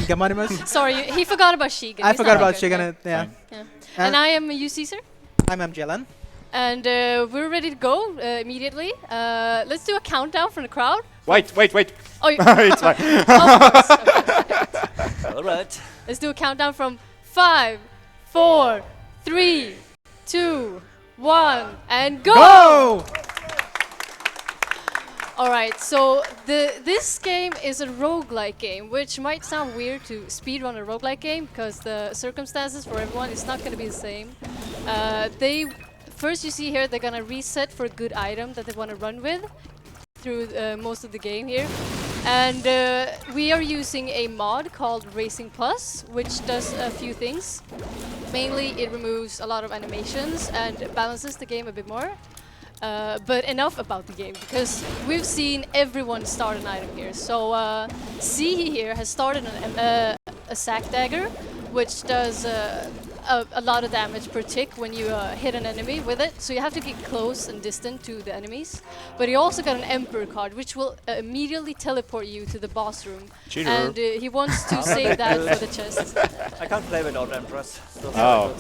And Gamonymus. Sorry, he forgot about Ceehe. I forgot about Ceehe. Yeah. And I am Caesar. I'm MJLN. And we're ready to go immediately. Let's do a countdown from the crowd. Wait. Oh, It's fine. of course. All right. Let's do a countdown from 5, 4, 3, 2, 1, and go! Go! Alright, so this game is a roguelike game, which might sound weird to speedrun a roguelike game, because the circumstances for everyone is not going to be the same. First you see here, they're going to reset for a good item that they want to run with through most of the game here. And we are using a mod called Racing Plus, which does a few things. Mainly it removes a lot of animations and balances the game a bit more. But enough about the game, because we've seen everyone start an item here. So Ceehe here has started a sack dagger, which does a lot of damage per tick when you hit an enemy with it. So you have to get close and distant to the enemies. But he also got an Emperor card, which will immediately teleport you to the boss room. Cheater. And he wants to save that for the chest. I can't play without Empress. Oh.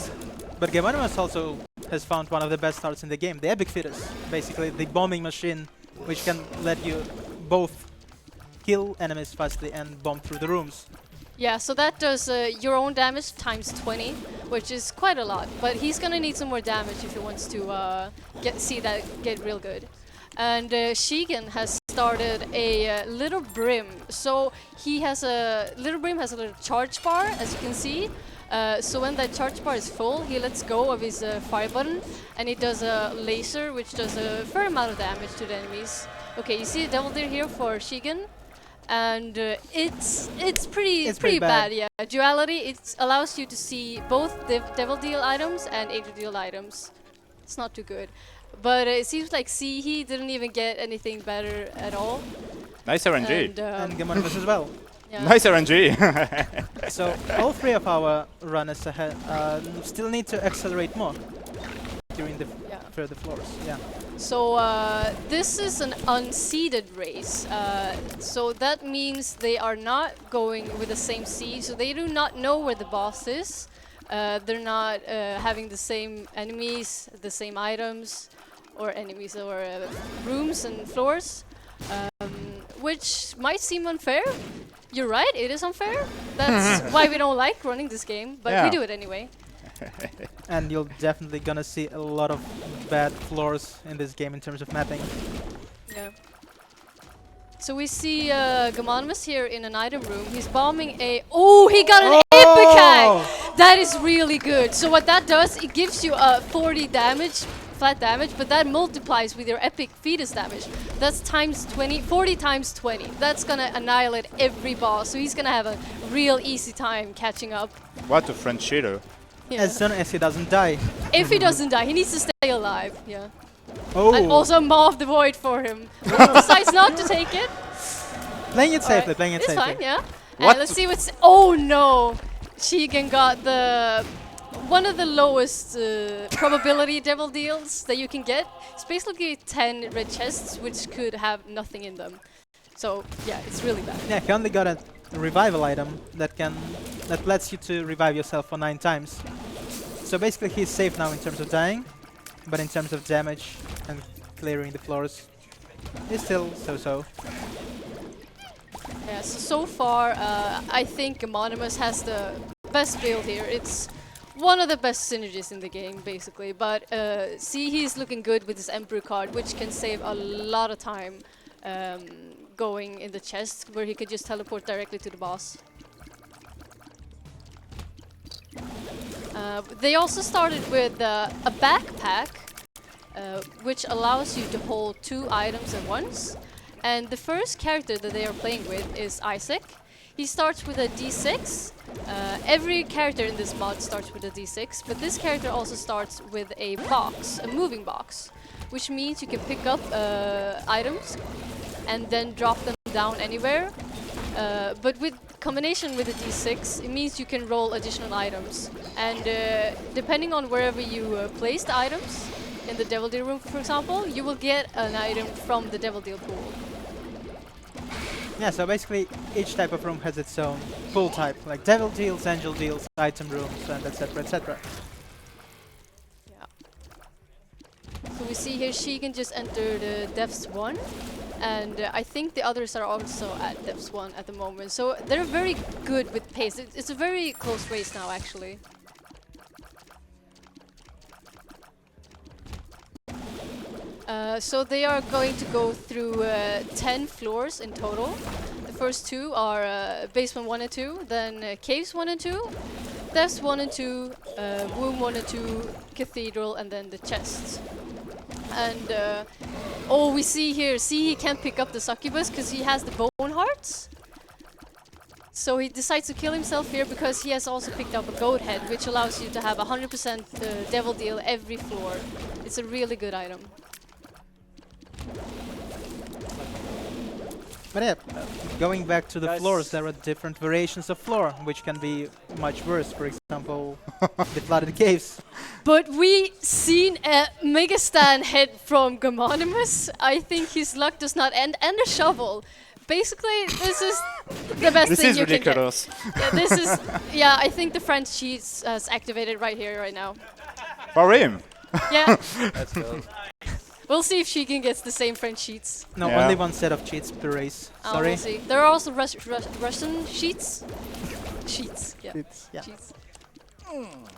But Gamonymus also has found one of the best starts in the game, the Epic Fetus. Basically, the bombing machine, which can let you both kill enemies fastly and bomb through the rooms. Yeah, so that does your own damage times 20, which is quite a lot. But he's gonna need some more damage if he wants to see that get real good. And Ceehe has started a little brim. So he has little brim has a little charge bar, as you can see. So when that charge bar is full, he lets go of his fire button, and it does a laser, which does a fair amount of damage to the enemies. Okay, you see a Devil Deal here for Ceehe. And it's pretty bad. Yeah. Duality, it allows you to see both Devil Deal items and Angel Deal items. It's not too good, but it seems like Ceehe didn't even get anything better at all. Nice RNG. And Gamonymus as well. Yeah. Nice RNG. So all three of our runners ahead still need to accelerate more during the further floors. Yeah. So this is an unseeded race. So that means they are not going with the same seed. So they do not know where the boss is. They're not having the same enemies, the same items, or rooms and floors, which might seem unfair. You're right, it is unfair. That's why we don't like running this game, but we do it anyway. And you're definitely gonna see a lot of bad floors in this game in terms of mapping. Yeah. So we see Gamonymus here in an item room. He's bombing a... Oh, he got an epic hack! That is really good. So what that does, it gives you 40 damage, flat damage, but that multiplies with your epic fetus damage. That's times 20, 40 times 20. That's gonna annihilate every boss. So he's gonna have a real easy time catching up. What a French cheater. Yeah. As soon as he doesn't die. If he doesn't die, he needs to stay alive. Yeah. Oh. And also Maw of the Void for him. But he decides not to take it. Playing it safely, playing it it's safely. It's fine, yeah. What? And let's see what's... Oh no! Ceehe got one of the lowest probability Devil Deals that you can get. It's basically 10 red chests, which could have nothing in them. So yeah, it's really bad. Yeah, he only got a revival item that lets you to revive yourself for 9 times. So basically he's safe now in terms of dying, but in terms of damage and clearing the floors, he's still so-so. Yeah, so far I think Gamonymus has the best build here. It's one of the best synergies in the game, basically. But Ceehe is looking good with his Emperor card, which can save a lot of time going in the chest, where he could just teleport directly to the boss. They also started with a backpack, which allows you to hold 2 items at once. And the first character that they are playing with is Isaac. He starts with a D6. Every character in this mod starts with a D6, but this character also starts with a box, a moving box, which means you can pick up items and then drop them down anywhere. But with combination with a D6, it means you can roll additional items. And depending on wherever you place the items, in the Devil Deal room, for example, you will get an item from the Devil Deal pool. Yeah, so basically each type of room has its own pull type, like devil deals, angel deals, item rooms, and etc. etc. Yeah. So we see here she can just enter the depths 1, and I think the others are also at depths 1 at the moment. So they're very good with pace. It's a very close race now, actually. So they are going to go through 10 floors in total. The first 2 are basement 1 and 2, then caves 1 and 2, depths 1 and 2, womb 1 and 2, cathedral, and then the chests. And oh, we see here, he can't pick up the succubus because he has the bone hearts. So he decides to kill himself here because he has also picked up a goat head, which allows you to have 100% devil deal every floor. It's a really good item. But yeah, going back to the Guys. floors, there are different variations of floor, which can be much worse. For example, the flooded caves. But we seen a Mega Stan head from Gamonymous. I think his luck does not end, and a shovel. Basically, this is the best This thing is you ridiculous. can get. Yeah, this is, yeah, I think the French cheats has activated right here, right now. For him. Yeah, Let's go. we'll see if Sheegan gets the same French cheats. No, Yeah. only one set of cheats per race. Sorry. We'll see. There are also Russian sheets. Sheets, yeah. Yeah. Cheats.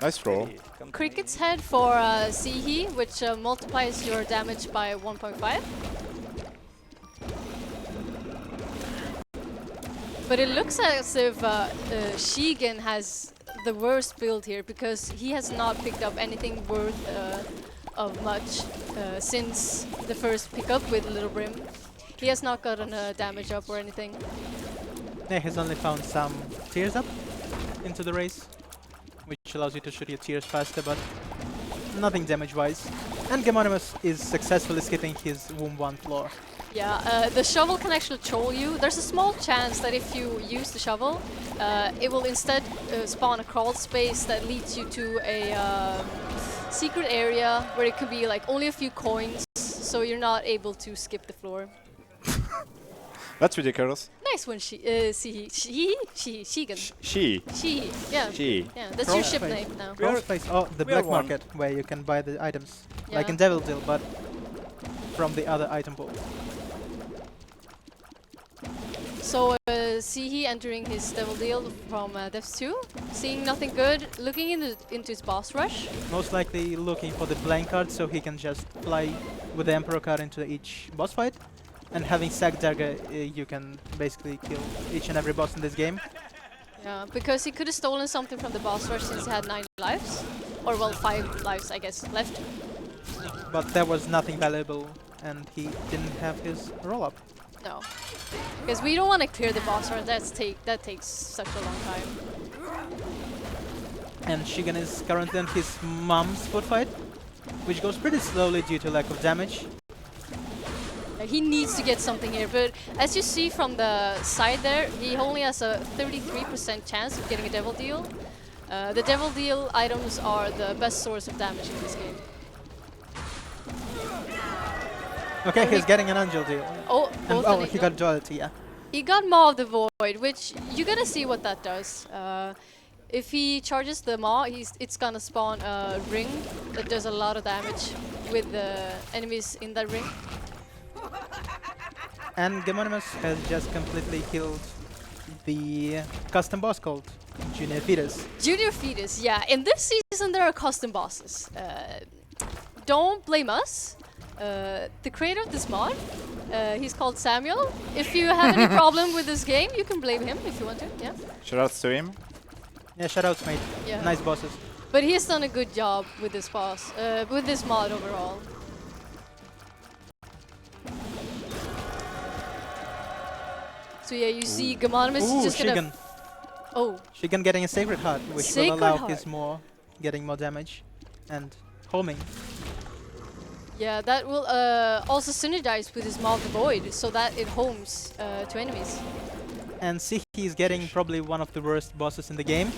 Nice throw. Cricket's head for Ceehe, which multiplies your damage by 1.5. But it looks as if Sheegan has the worst build here because he has not picked up anything worth of much since the first pickup with Little Brim. He has not gotten a damage up or anything. Yeah, he's only found some tears up into the race, which allows you to shoot your tears faster, but nothing damage-wise. And Gamonymous is successfully skipping his Womb 1 floor. Yeah, the shovel can actually troll you. There's a small chance that if you use the shovel, it will instead spawn a crawl space that leads you to a secret area where it could be like only a few coins, so you're not able to skip the floor. That's ridiculous. Nice one, Sheegan. She. Yeah. She. Yeah, that's Crawl your ship space. name now. Crawl space. Oh, the we are black one. market, where you can buy the items. Like Yeah. in Devil Deal, but from the other item pool. So, Ceehe entering his Devil Deal from Depths 2, seeing nothing good, looking into his boss rush. Most likely looking for the blank card so he can just fly with the Emperor card into each boss fight. And having Sack Dagger, you can basically kill each and every boss in this game. Yeah, because he could have stolen something from the boss rush since he had 9 lives. Or, well, 5 lives, I guess, left. But there was nothing valuable and he didn't have his roll-up. No. Because we don't want to clear the boss rush, that takes such a long time. And Shigan is currently on his mom's foot fight, which goes pretty slowly due to lack of damage. He needs to get something here, but as you see from the side there, he only has a 33% chance of getting a Devil Deal. The Devil Deal items are the best source of damage in this game. Okay, he's getting an Angel Deal. Oh, And, both oh, an he got Duality, yeah. He got Maw of the Void, which you're gonna see what that does. If he charges the Maw, it's gonna spawn a ring that does a lot of damage with the enemies in that ring. And Gamonymous has just completely killed the custom boss called Junior Fetus. Junior Fetus, yeah. In this season, there are custom bosses. Don't blame us. The creator of this mod, he's called Samuel. If you have any problem with this game, you can blame him if you want to, yeah. Shoutouts to him. Yeah, shoutouts, mate. Yeah. Nice bosses. But he has done a good job with this boss, with this mod overall. So yeah, you see Gamonymous is Ooh, just gonna... Shigan. Oh, Shigan getting a Sacred Heart, which Sacred will allow Heart. his more getting more damage and homing. yeah, that will also synergize with his Maw of the Void, so that it homes to enemies. And Ceehe is getting probably one of the worst bosses in the game.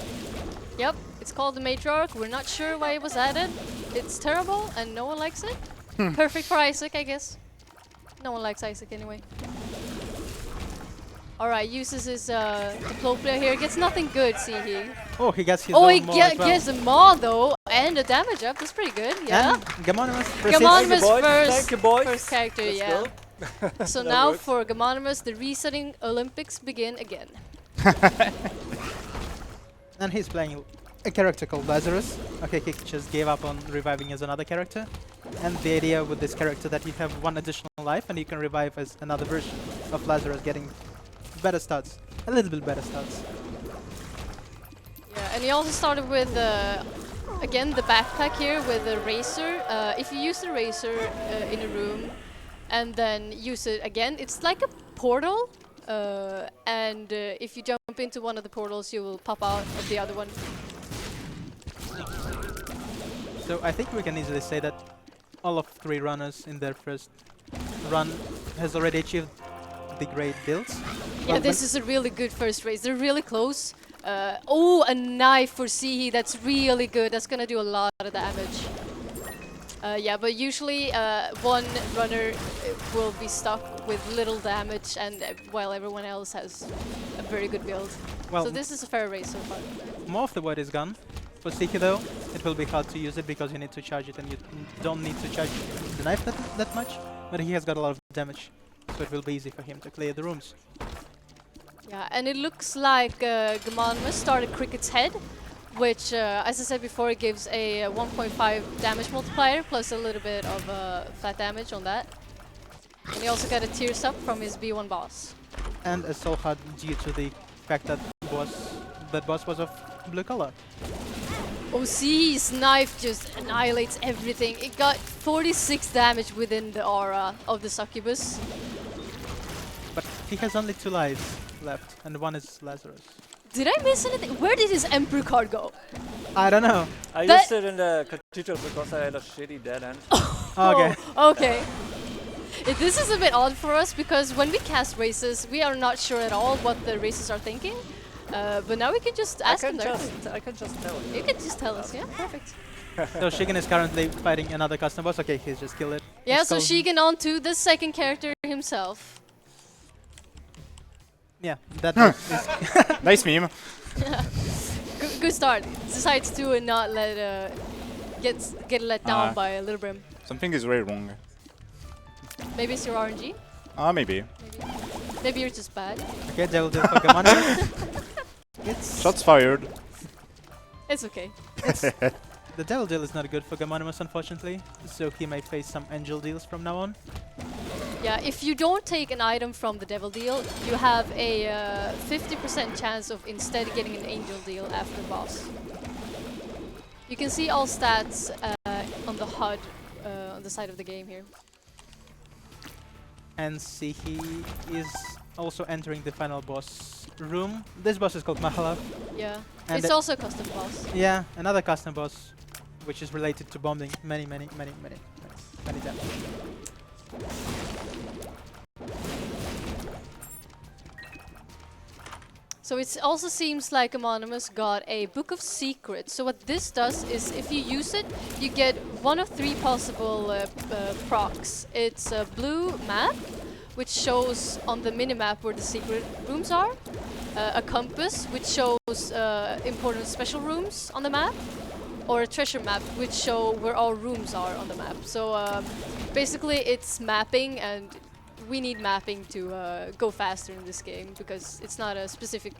Yep, it's called the Matriarch. We're not sure why it was added. It's terrible and no one likes it. Perfect for Isaac, I guess. No one likes Isaac anyway. Alright, uses his Diplopia here. Gets nothing good, Ceehe. Oh, he gets his Oh, own he maul as well. gets a maul though, and a damage up. That's pretty good, yeah. And Gamonymus proceeds. Gamonymus Thank you, boys. first character, Let's yeah. go. So That now works. for Gamonymus, the resetting Olympics begin again. And he's playing a character called Lazarus. Okay, he just gave up on reviving as another character. And the idea with this character that you have one additional life and you can revive as another version of Lazarus, getting better stats. A little bit better stats. Yeah, and he also started with, again, the backpack here with the Razor. If you use the Razor in a room and then use it again, it's like a portal. And if you jump into one of the portals, you will pop out of the other one. So I think we can easily say that all of 3 runners in their first run has already achieved the great builds. Yeah, Well, this is a really good first race. They're really close. Oh, a knife for Ceehe. That's really good. That's gonna do a lot of damage. Yeah, but usually one runner will be stuck with little damage, and while everyone else has a very good build. Well, So this is a fair race so far. more of the wood is gone. For Ceehe though, it will be hard to use it because you need to charge it and you don't need to charge the knife that much. But he has got a lot of damage, so it will be easy for him to clear the rooms. Yeah, and it looks like Gamonymus started Cricket's Head, which, as I said before, it gives a 1.5 damage multiplier plus a little bit of flat damage on that. And he also got a Tears Up from his B1 boss. And a soul heart due to the fact that boss was of blue color. Oh, Ceehe's knife just annihilates everything. It got 46 damage within the aura of the succubus. But he has only 2 lives left, and one is Lazarus. Did I miss anything? Where did his Emperor card go? I don't know. I That- used it in the cathedral because I had a shitty dead end. Okay. Oh, okay. This is a bit odd for us because when we cast races, we are not sure at all what the races are thinking. But now we can just ask them directly. I can just tell you. You can just tell us, yeah, perfect. So Shigen is currently fighting another custom boss. Okay, he's just killed it. Yeah, It's so called- Shigen on to the second character himself. Yeah, that is Nice meme. Good start. Decides to not let get let down by a little brim. Something is very wrong. Maybe it's your RNG. Maybe. Maybe you're just bad. okay. Devil Deal for Gamonymus. It's Shots fired. It's okay. the Devil Deal is not good for Gamonymus, unfortunately. So he may face some Angel deals from now on. Yeah, if you don't take an item from the Devil Deal, you have a 50% chance of instead getting an Angel Deal after boss. You can see all stats on the HUD on the side of the game here. And Ceehe is also entering the final boss room. This boss is called Mahalav. Yeah, And it's the- also a custom boss. Yeah, another custom boss, which is related to bombing many damage. So it also seems like Gamonymus got a Book of Secrets. So what this does is if you use it, you get one of 3 possible procs. It's a blue map, which shows on the minimap where the secret rooms are. A compass, which shows important special rooms on the map. Or a treasure map, which show where all rooms are on the map. So basically it's mapping, and we need mapping to go faster in this game because it's not a specific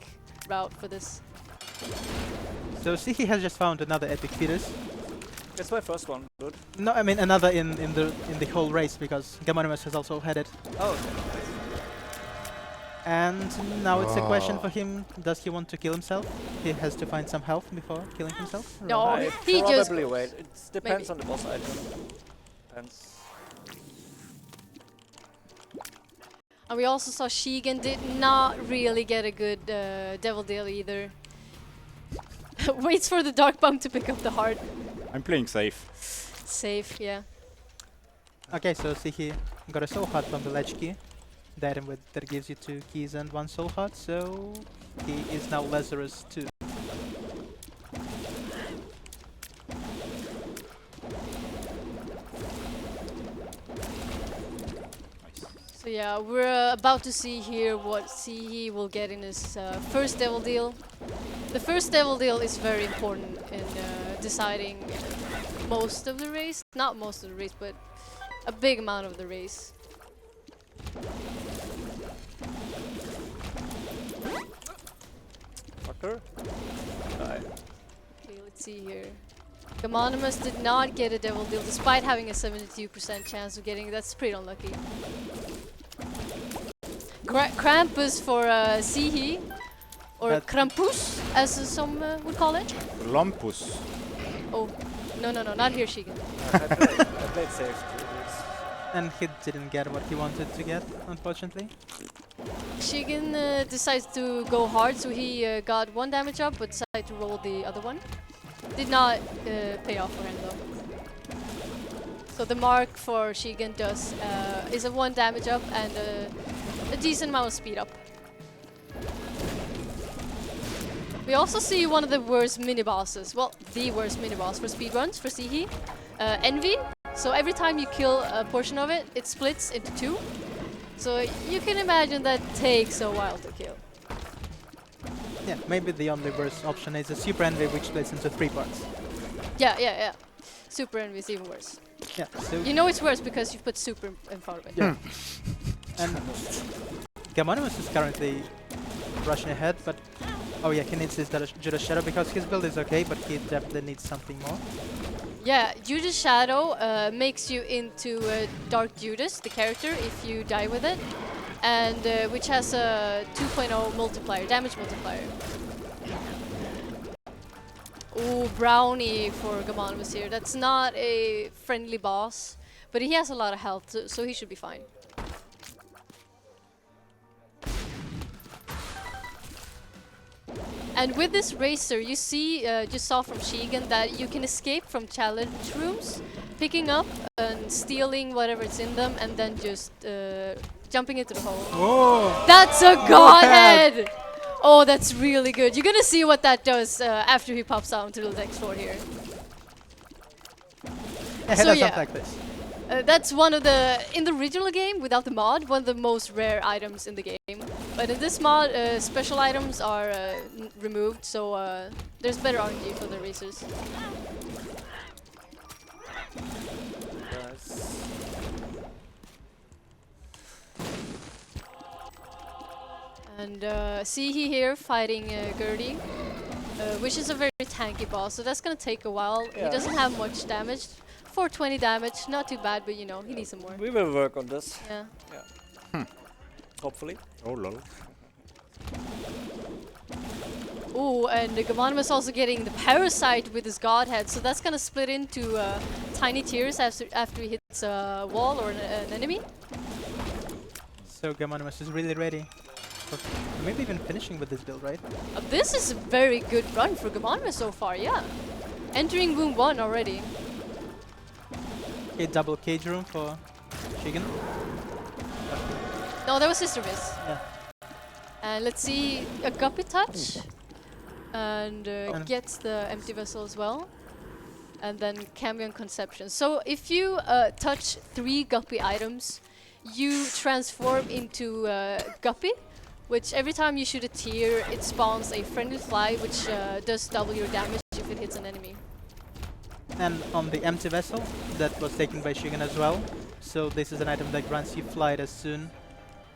route for this. So Ceehe has just found another epic fetus. It's my first one, dude. No, I mean another in the whole race because Gamonymus has also had it. Oh, okay. And now it's a question for him: does he want to kill himself? He has to find some health before killing himself. No. I He just probably goes. wait. It depends Maybe. on the boss item. Depends. And we also saw Shigen did not really get a good Devil Deal either. Waits for the Dark Bomb to pick up the heart. I'm playing safe. Safe, yeah. Okay, so Ceehe got a soul heart from the ledge key. The item that gives you 2 keys and 1 soul heart, so he is now Lazarus too. So yeah, Yeah, we're about to see here what Ceehe will get in his first Devil Deal. The first Devil Deal is very important in deciding most of the race. Not most of the race, but a big amount of the race. Fucker. Die. Okay, let's see here. Gamonymus did not get a Devil Deal despite having a 72% chance of getting it. That's pretty unlucky. Krampus for Ceehe, or Krampus, as some would call it. Lumpus. Oh, no, not here, Shigen. I played safe. And he didn't get what he wanted to get, unfortunately. Shigen decides to go hard, so he got 1 damage up, but decided to roll the other one. Did not pay off for him though. So the mark for Shigen does is a 1 damage up and a decent amount of speed up. We also see one of the worst mini-bosses, well, the worst mini-boss for speedruns for Ceehe, Envy. So every time you kill a portion of it, it splits into 2. So you can imagine that takes a while to kill. Yeah, maybe the only worst option is a Super Envy, which splits into 3 parts. Yeah. Super Envy is even worse. Yeah, so You know it's worse because you put super in front of it. yeah. And Gamonymus is currently rushing ahead, but oh yeah, he needs his Judas Shadow because his build is okay, but he definitely needs something more. Yeah, Judas Shadow makes you into Dark Judas, the character, if you die with it, and which has a 2.0 multiplier, damage multiplier. Ooh, Brownie for Gamonymus here. That's not a friendly boss, but he has a lot of health, so he should be fine. And with this racer, you see, just saw from Shigen that you can escape from challenge rooms, picking up and stealing whatever's in them, and then just jumping into the hole. Oh! That's a godhead! Oh, that's really good. You're gonna see what that does after he pops out onto the next floor here. Yeah, he So does yeah. something like this. That's one of the, in the original game, without the mod, one of the most rare items in the game. But in this mod, special items are removed, so there's better RNG for the racers. Nice. And Ceehe here fighting Gertie, which is a very tanky boss, so that's gonna take a while. Yeah. He doesn't have much damage. 420 damage, not too bad, but you know, he needs some more. We will work on this. Yeah. Hopefully. Oh lol. Ooh, and Gamonymus also getting the Parasite with his Godhead, so that's gonna split into tiny tiers after he hits a wall or an enemy. So Gamonymus is really ready. For maybe even finishing with this build, right? This is a very good run for Gamonymus so far, yeah. Entering Wound 1 already. A double cage room for Shigen. No, that was Sister Miss. Yeah. And let's see, a Guppy Touch. And gets the Empty Vessel as well. And then Camion Conception. So if you touch 3 Guppy items, you transform into Guppy, which every time you shoot a tier, it spawns a friendly fly, which does double your damage if it hits an enemy. And on the Empty Vessel, that was taken by Shigen as well. So this is an item that grants you flight as soon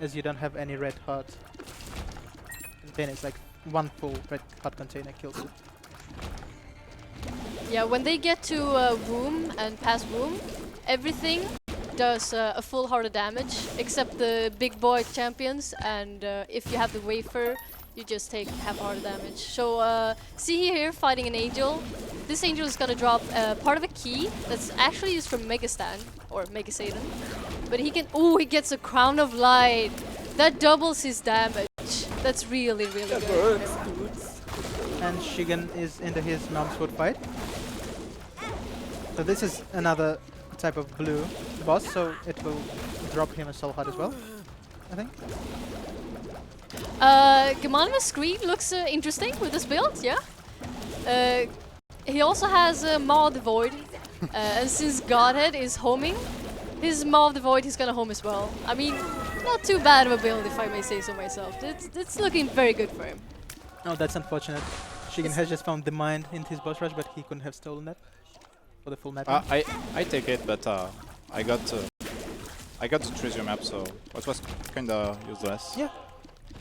as you don't have any red heart containers, like 1 full red heart container kills it. Yeah, when they get to Womb and past Womb, everything does a full heart of damage, except the big boy champions, and if you have the wafer, you just take half heart of damage. So Ceehe here fighting an angel. This angel is gonna drop part of a key that's actually used for Megastan, or Mega Satan. But he can, ooh, he gets a Crown of Light. That doubles his damage. That's really, really That good. works, dudes. And Shigen is into his Malmö fight. So this is another type of blue boss, so it will drop him a soul heart as well, I think. Gamonymus Screen looks interesting with this build, yeah. He also has Maw of the Void, and since Godhead is homing, his Maw of the Void he's gonna home as well. I mean, not too bad of a build, if I may say so myself. It's looking very good for him. Oh, that's unfortunate. Shigen has just found the mine in his boss rush, but he couldn't have stolen that for the full mapping. I take it, but I got the treasure map, so it was kinda useless. Yeah.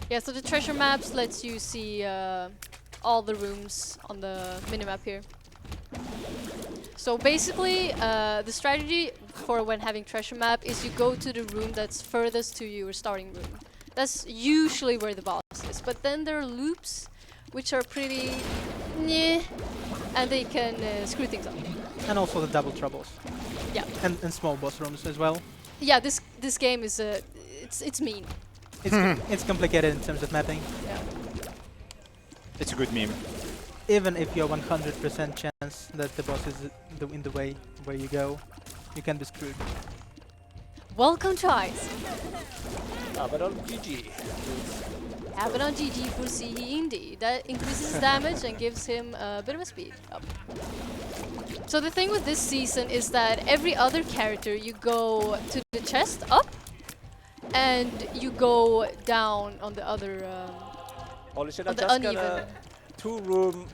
Yeah, so the treasure maps lets you see all the rooms on the minimap here. So basically, the strategy for when having treasure map is you go to the room that's furthest to your starting room. That's usually where the boss is. But then there are loops, which are pretty meh, and they can screw things up. And also the double troubles. Yeah. And small boss rooms as well. Yeah, this game is it's mean. It's complicated in terms of mapping. Yeah. It's a good meme. Even if you're 100% chance that the boss is in the way where you go, you can be screwed. Welcome to Ice. But on GG. Have it on GG for Ceehe indeed. That increases his damage and gives him a bit of a speed up. So the thing with this season is that every other character you go to the chest up and you go down on the other Holy shit, I on the just got uneven. a 2-room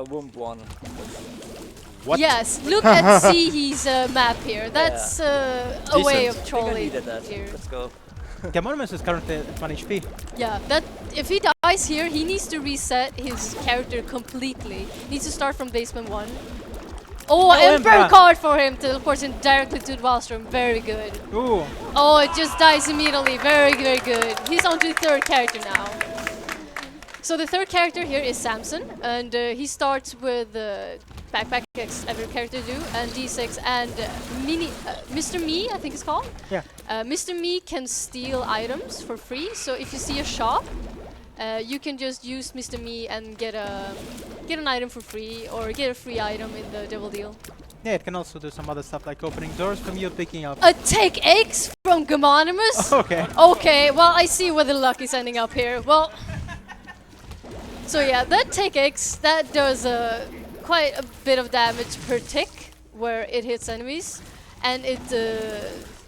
womb one. What? Yes, look at Ceehe's map here. That's a way of Decent. I think I trolling needed that. here. Let's go. Gamonymus is currently at 1 HP. Yeah, that if he dies here, he needs to reset his character completely. Needs to start from basement 1. Oh, Emperor Emperor. card for him, teleports him directly to the boss room. Very good. Ooh. Oh, it just dies immediately. Very, very good. He's on to the third character now. So the third character here is Samson, and he starts with Backpack X, every character do, and D6, and Mr. Me, I think it's called. Yeah. Mr. Me can steal items for free, so if you see a shop, you can just use Mr. Me and get an item for free, or get a free item in the Devil Deal. Yeah, it can also do some other stuff like opening doors from you picking up. A take eggs from Gamonymus? Okay. Okay, well, I see where the luck is ending up here. Well, so yeah, that take eggs, that does quite a bit of damage per tick where it hits enemies, and it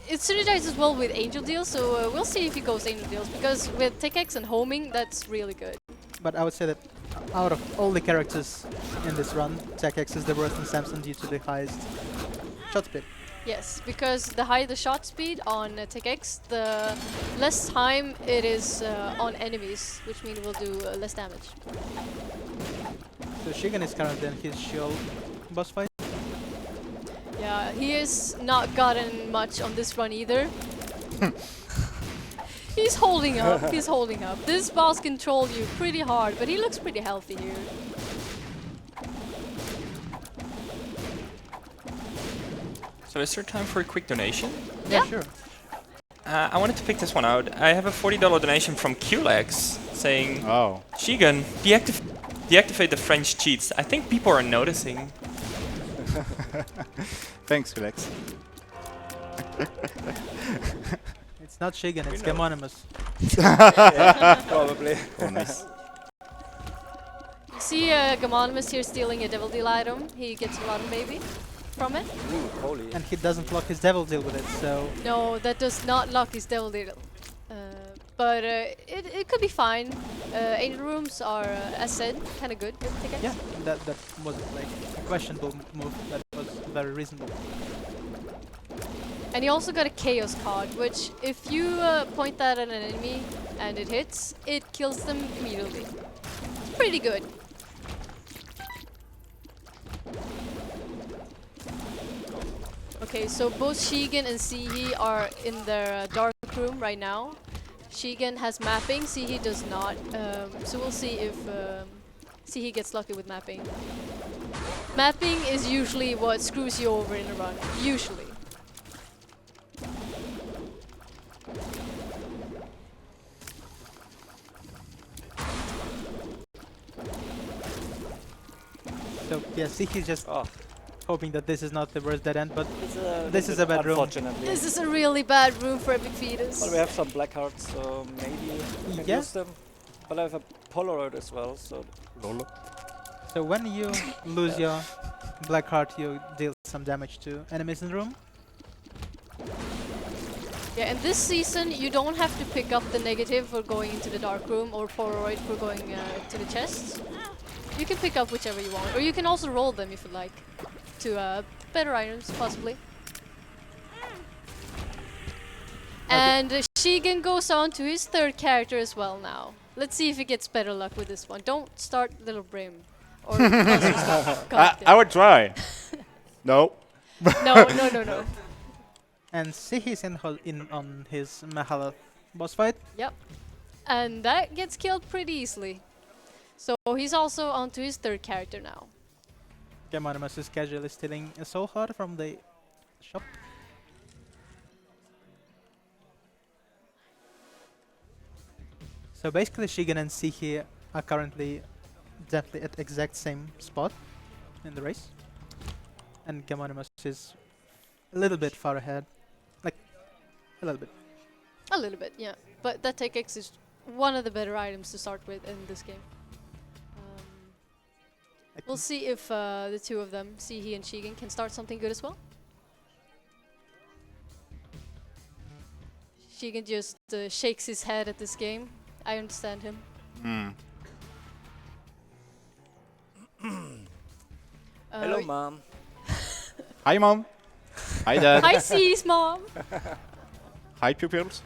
synergizes well with Angel Deals, so we'll see if he goes Angel Deals, because with take eggs and homing, that's really good. But I would say that out of all the characters in this run, Tech X is the worst in Samson due to the highest shot speed. Yes, because the higher the shot speed on take X, the less time it is on enemies, which means it will do less damage. So Shigen is currently in his shield boss fight. Yeah, he has not gotten much on this run either. He's holding up, he's holding up. This boss can troll you pretty hard, but he looks pretty healthy here. So is there time for a quick donation? Yeah. Sure. I wanted to pick this one out. I have a $40 donation from QLex saying, Oh. Shigen, deactivate the French cheats. I think people are noticing. Thanks, Felix. It's not Shigen, it's know. Gamonymus. Yeah, probably. Oh, nice. You see Gamonymus here stealing a Devil Deal item. He gets a lot of baby from it. Ooh, holy. And he doesn't lock his Devil Deal with it, so... No, that does not lock his Devil Deal. But it could be fine. Angel rooms are, as said, kind of good with tickets. Yeah, that wasn't like a questionable move, that was very reasonable. And you also got a Chaos card, which if you point that at an enemy and it hits, it kills them immediately. It's pretty good. Okay, so both Shigen and Ceehe are in their dark room right now. Shigen has mapping, Ceehe does not. So we'll see if Ceehe gets lucky with mapping. Mapping is usually what screws you over in a run, usually. So yeah, Ceehe's just Oh, hoping that this is not the worst dead end, but this This is a bad room. Unfortunately. This is a really bad room for Epic Fetus. Well, we have some black hearts, so maybe we can Yeah. use them. But I have a Polaroid as well, so Lolo. so when you lose your black heart, you deal some damage to enemies in the room. Yeah, and this season you don't have to pick up the negative for going into the dark room or Polaroid for going to the chests. You can pick up whichever you want, or you can also roll them if you like, to better items possibly. And Sheegan goes on to his third character as well now. Let's see if he gets better luck with this one. Don't start Little Brim. Or I would try. No. No. And Ceehe's in on his Mahalath boss fight. Yep. And that gets killed pretty easily. So he's also on to his third character now. Gamonymus is casually stealing a soul heart from the shop. So basically Sheegan and Ceehe are currently definitely at exact same spot in the race. And Gamonymus is a little bit far ahead. Like, a little bit. A little bit, yeah. But that Take X is one of the better items to start with in this game. We'll see if the two of them, Ceehe and Sheegan, can start something good as well. Sheegan just shakes his head at this game. I understand him. Hello, Mom. Hi, Mom. Hi, Dad. Hi, Ceehe's mom. Hi, pupils.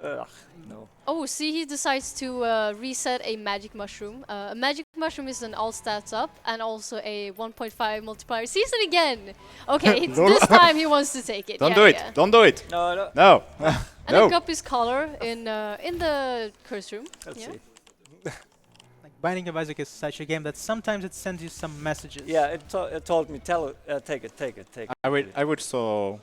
No. Oh, Ceehe decides to reset a magic mushroom. A magic mushroom is an all stats up and also a 1.5 multiplier. Sees it again. Okay, this time he wants to take it. Don't yeah, do it. yeah. Don't do it. No. No. And No. a Guppy's collar in the curse room. Let's Yeah. see. Like Binding of Isaac is such a game that sometimes it sends you some messages. Yeah, it told me, take it. I would saw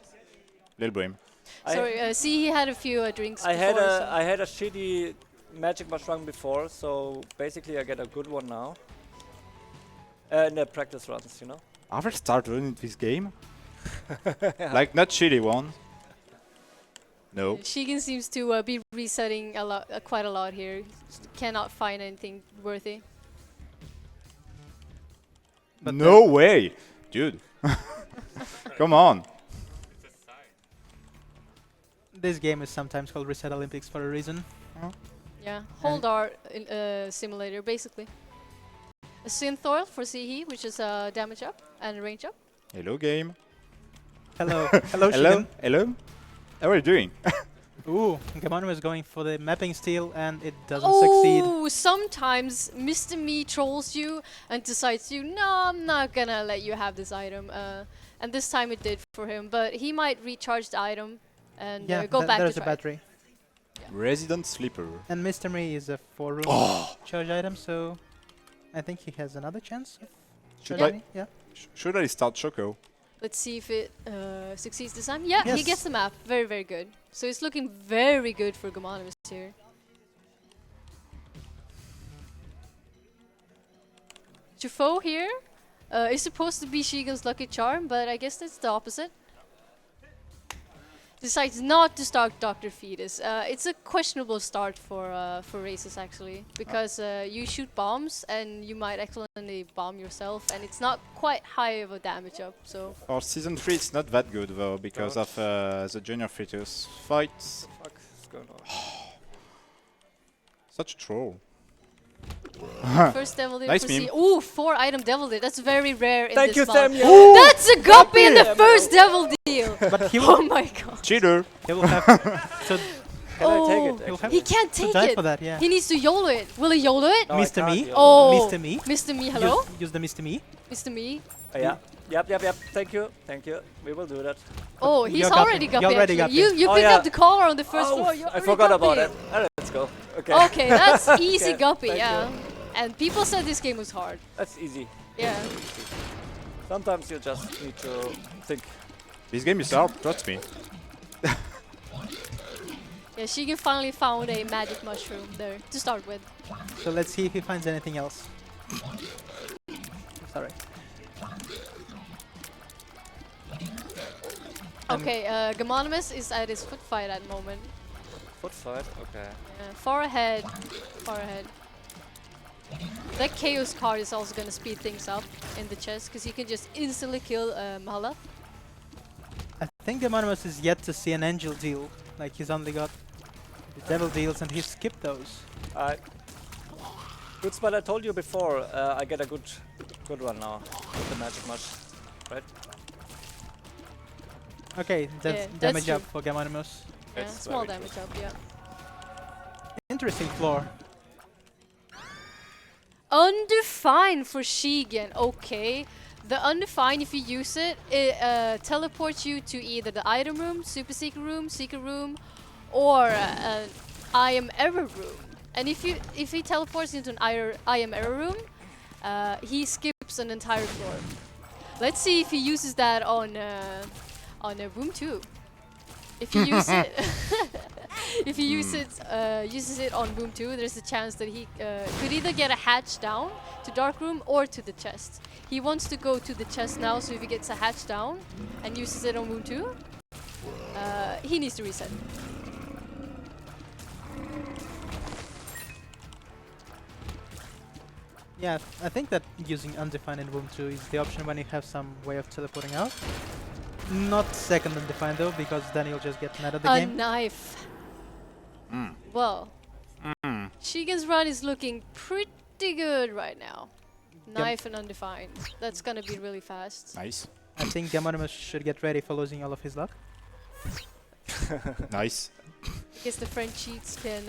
Lil Brim. Sorry, Ceehe had a few drinks I before. I had a shitty magic mushroom before, so basically I get a good one now. In the practice runs, you know. Ever start running this game? Like not shitty one. No. Sheegan seems to be resetting a lot, quite a lot here. Cannot find anything worthy. But No way, dude. Come on. This game is sometimes called Reset Olympics for a reason. Yeah, hold art simulator basically. A synth oil for Ceehe, which is damage up and range up. Hello, game. Hello, hello, Hello. Sheegan. Hello. How are you doing? Ooh, Gamonymus is going for the mapping steal and it doesn't succeed. Oh, sometimes Mr. Me trolls you and decides no, I'm not gonna let you have this item. And this time it did for him, but he might recharge the item and Yeah, go back there's to a try it. battery. Resident Sleeper. And Mr. Me is a 4-room charge item, so I think he has another chance. Should Yeah. I? Yeah. Should I start Choco? Let's see if it succeeds this time. Yeah, he Yes. gets the map. Very, very good. So it's looking very good for Gamonymus here. Jufo here is supposed to be Sheegan's lucky charm, but I guess that's the opposite. Decides not to start Dr. Fetus. It's a questionable start for races actually, because you shoot bombs and you might accidentally bomb yourself, and it's not quite high of a damage up. So For season 3 it's not that good though, because of the junior fetus fights. Fuck is going on? Such a troll. first devil deal Nice for meme. Ceehe. Ooh, 4 item devil deal. That's very rare in Thank this you, mod. Samuel. That's a guppy in the first devil deal. But he Oh will, my god. Cheater! he will have to Can I take it? He'll actually? have He can't to take die it. for that, yeah. He needs to YOLO it. Will he YOLO it? No, I Mr. can't Me? deal. Oh, Mr. Me? Mr. Me, hello? Use the Mr. Me. Mr. Me? Yeah. Yep. Thank you. We will do that. Oh, he's You're already guppy. guppy You're already actually. guppy. You Oh, picked yeah. up the collar on the first floor. You're I already forgot guppy. about it. Let's go. Okay. Okay, that's easy Okay, guppy, thank yeah. you. And people said this game was hard. That's easy. Yeah. Sometimes you just need to think. This game is hard, trust me. Yeah, Sheegan finally found a magic mushroom there to start with. So let's see if he finds anything else. Sorry. Okay, Gamonymus is at his foot fight at the moment. Foot fight. Okay. Far ahead. Far ahead. That Chaos card is also gonna speed things up in the chest, because you can just instantly kill Mahala. I think Gamonymus is yet to see an angel deal Like he's only got the devil deals and he skipped those. Good spot. I told you before. I get a good one now with the magic mush, right? Okay, that's Yeah, that's damage up true. for Gamonymus. Yeah, It's small very damage up, yeah. Interesting floor. Undefined for Sheegan, okay. The Undefined, if you use it, it teleports you to either the item room, super secret room, or an I am error room. And if he teleports into an I am error room, he skips an entire floor. Let's see if he uses that on room 2. If you use it, if he uses it on room 2, there's a chance that he could either get a hatch down to dark room or to the chest. He wants to go to the chest now, so if he gets a hatch down and uses it on room 2, he needs to reset. Yeah, I think that using Undefined in room 2 is the option when you have some way of teleporting out. Not second Undefined though, because then you'll just get mad at the A game. knife. Well, Sheegan's run is looking pretty good right now. Knife and Undefined. That's gonna be really fast. Nice. I think Gamonymus should get ready for losing all of his luck. Nice. I guess the French cheats can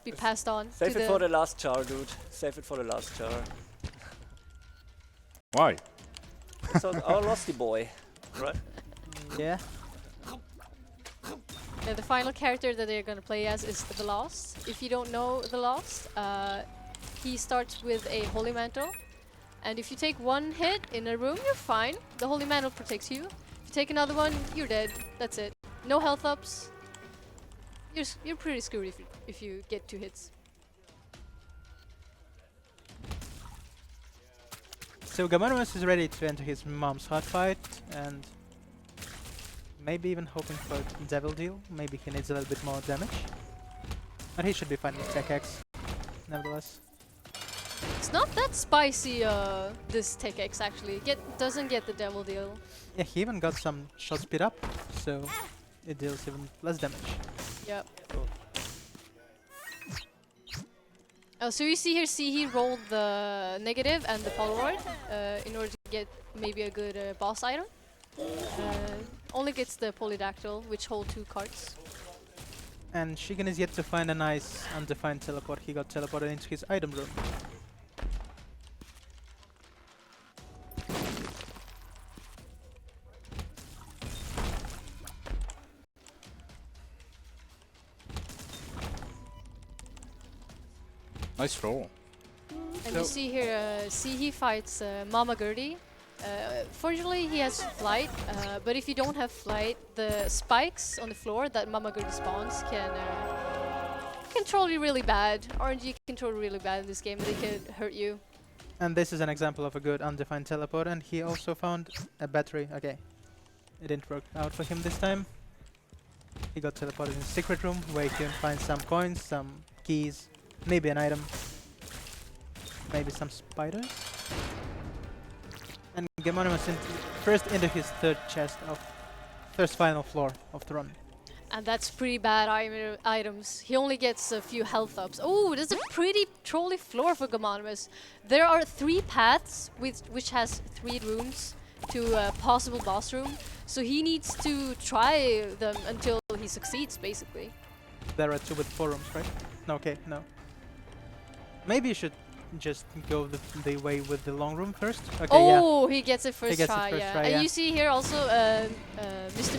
be passed on. Save to it for the last jar, dude. Save it for the last jar. Why? It's our Losty boy, right? Yeah. The final character that they're gonna play as is the Lost. If you don't know the Lost, he starts with a Holy Mantle. And if you take one hit in a room, you're fine. The Holy Mantle protects you. If you take another one, you're dead. That's it. No health ups. You're pretty screwed if you get 2 hits. So Gamonymus is ready to enter his mom's hard fight and maybe even hoping for a devil deal. Maybe he needs a little bit more damage. But he should be fine with Tech X, nevertheless. It's not that spicy, this Tech X actually. Doesn't get the devil deal. Yeah, he even got some shot speed up, so it deals even less damage. Yep. Oh, so you see here, Ceehe rolled the negative and the Polaroid in order to get maybe a good boss item. Only gets the Polydactyl, which hold 2 cards. And Sheegan is yet to find a nice undefined teleport. He got teleported into his item room. Nice roll. And So- you see here, Ceehe fights Mama Gertie. Fortunately, he has flight, but if you don't have flight, the spikes on the floor that Mama Gertie spawns can control you really bad. RNG control you really bad in this game. They can hurt you. And this is an example of a good undefined teleport, and he also found a battery. Okay, it didn't work out for him this time. He got teleported in the secret room where he can find some coins, some keys, maybe an item, maybe some spiders. And Gamonymus first into his first final floor of the run. And that's pretty bad items. He only gets a few health ups. Oh, that's a pretty trolly floor for Gamonymus. There are 3 paths which has 3 rooms to a possible boss room. So he needs to try them until he succeeds, basically. There are 2 with 4 rooms, right? No, okay, no. Maybe you should just go the way with the long room first. Okay, Oh, he gets it first gets it try, first yeah. try, And yeah. you see here also Mr.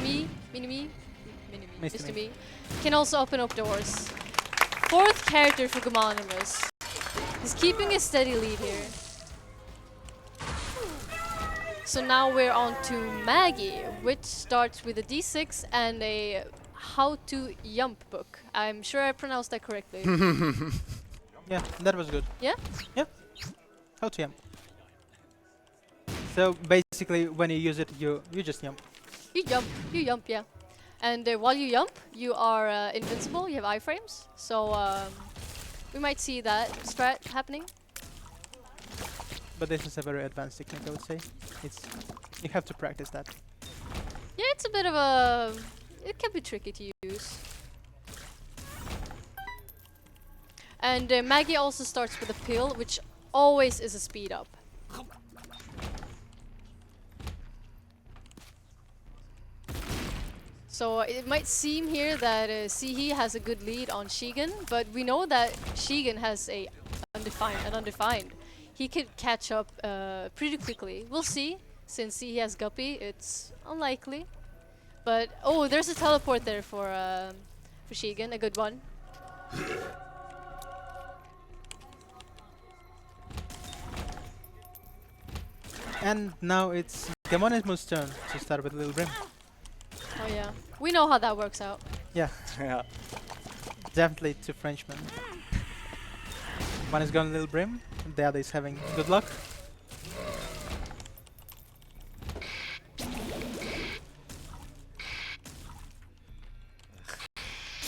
Mr. Me. can also open up doors. 4th character for Gamonymus. He's keeping a steady lead here. So now we're on to Maggie, which starts with a D6 and a how to jump book. I'm sure I pronounced that correctly. Yeah, that was good. Yeah? Yeah. How to jump. So basically, when you use it, you just jump. You jump, yeah. And while you jump, you are invincible, you have iframes. So we might see that strat happening. But this is a very advanced technique, I would say. You have to practice that. Yeah, it's a bit of a... It can be tricky to use. And Maggie also starts with a pill, which always is a speed up. So it might seem here that Ceehe has a good lead on Sheegan, but we know that Sheegan has an undefined. He could catch up pretty quickly. We'll see. Since Ceehe has Guppy, it's unlikely. But oh, there's a teleport there for Sheegan, a good one. And now it's GamonymousRC's turn to start with Little Brim. Oh yeah, we know how that works out. Yeah, Yeah. definitely two Frenchmen. One is going Little Brim, the other is having good luck.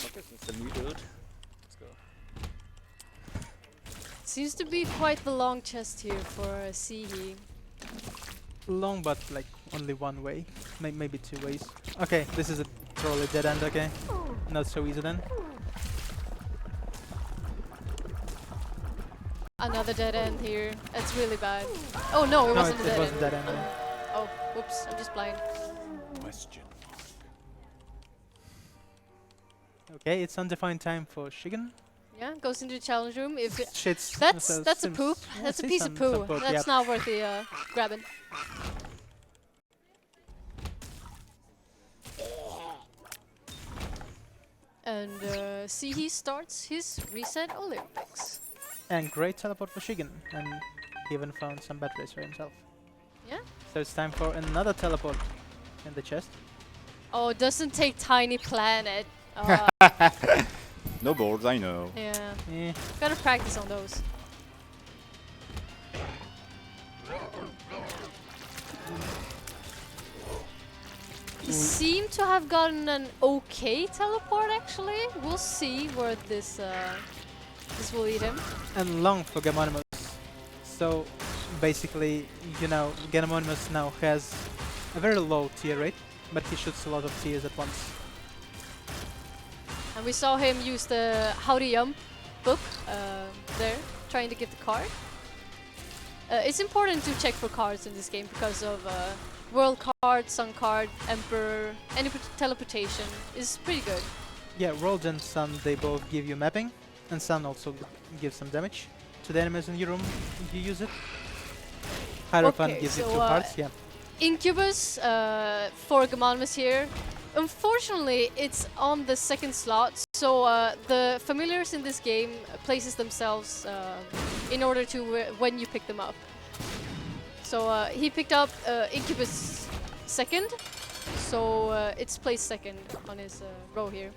Okay, so it's a new dude. Let's go. Seems to be quite the long chest here for Ceehe. Long, but like only one way, maybe two ways. Okay, this is a totally dead end. Okay, not so easy then. Another dead end here. That's really bad. Oh no, it No, wasn't a it dead wasn't end. dead end. Yeah. Oh, whoops, I'm just blind. Okay, it's undefined time for Sheegan. Yeah, goes into the challenge room. If it, Shits. that's a Sims. poop. Yeah, That's a see piece of some poo. poop, That's yep. not worth the grabbing. And Ceehe starts his reset Olympics. And great teleport for Sheegan, and he even found some batteries for himself. Yeah. So it's time for another teleport in the chest. Oh, doesn't take Tiny Planet. No boards, I know. Yeah, Eh, gotta practice on those. He seemed to have gotten an okay teleport actually. We'll see where this will lead him. and long for GamonymousRC. So basically, you know, GamonymousRC now has a very low tier rate, but he shoots a lot of tiers at once. And we saw him use the How to Jump book there, trying to get the card. It's important to check for cards in this game because of World Card, Sun Card, Emperor, any teleportation is pretty good. Yeah, World and Sun, they both give you mapping, and Sun also gives some damage to the enemies in your room if you use it. Hierophant Okay, gives you so, 2 hearts, yeah. Incubus for GamonymousRC here. Unfortunately, it's on the second slot, so the familiars in this game places themselves in order to when you pick them up. So he picked up Incubus second, so it's placed second on his row here.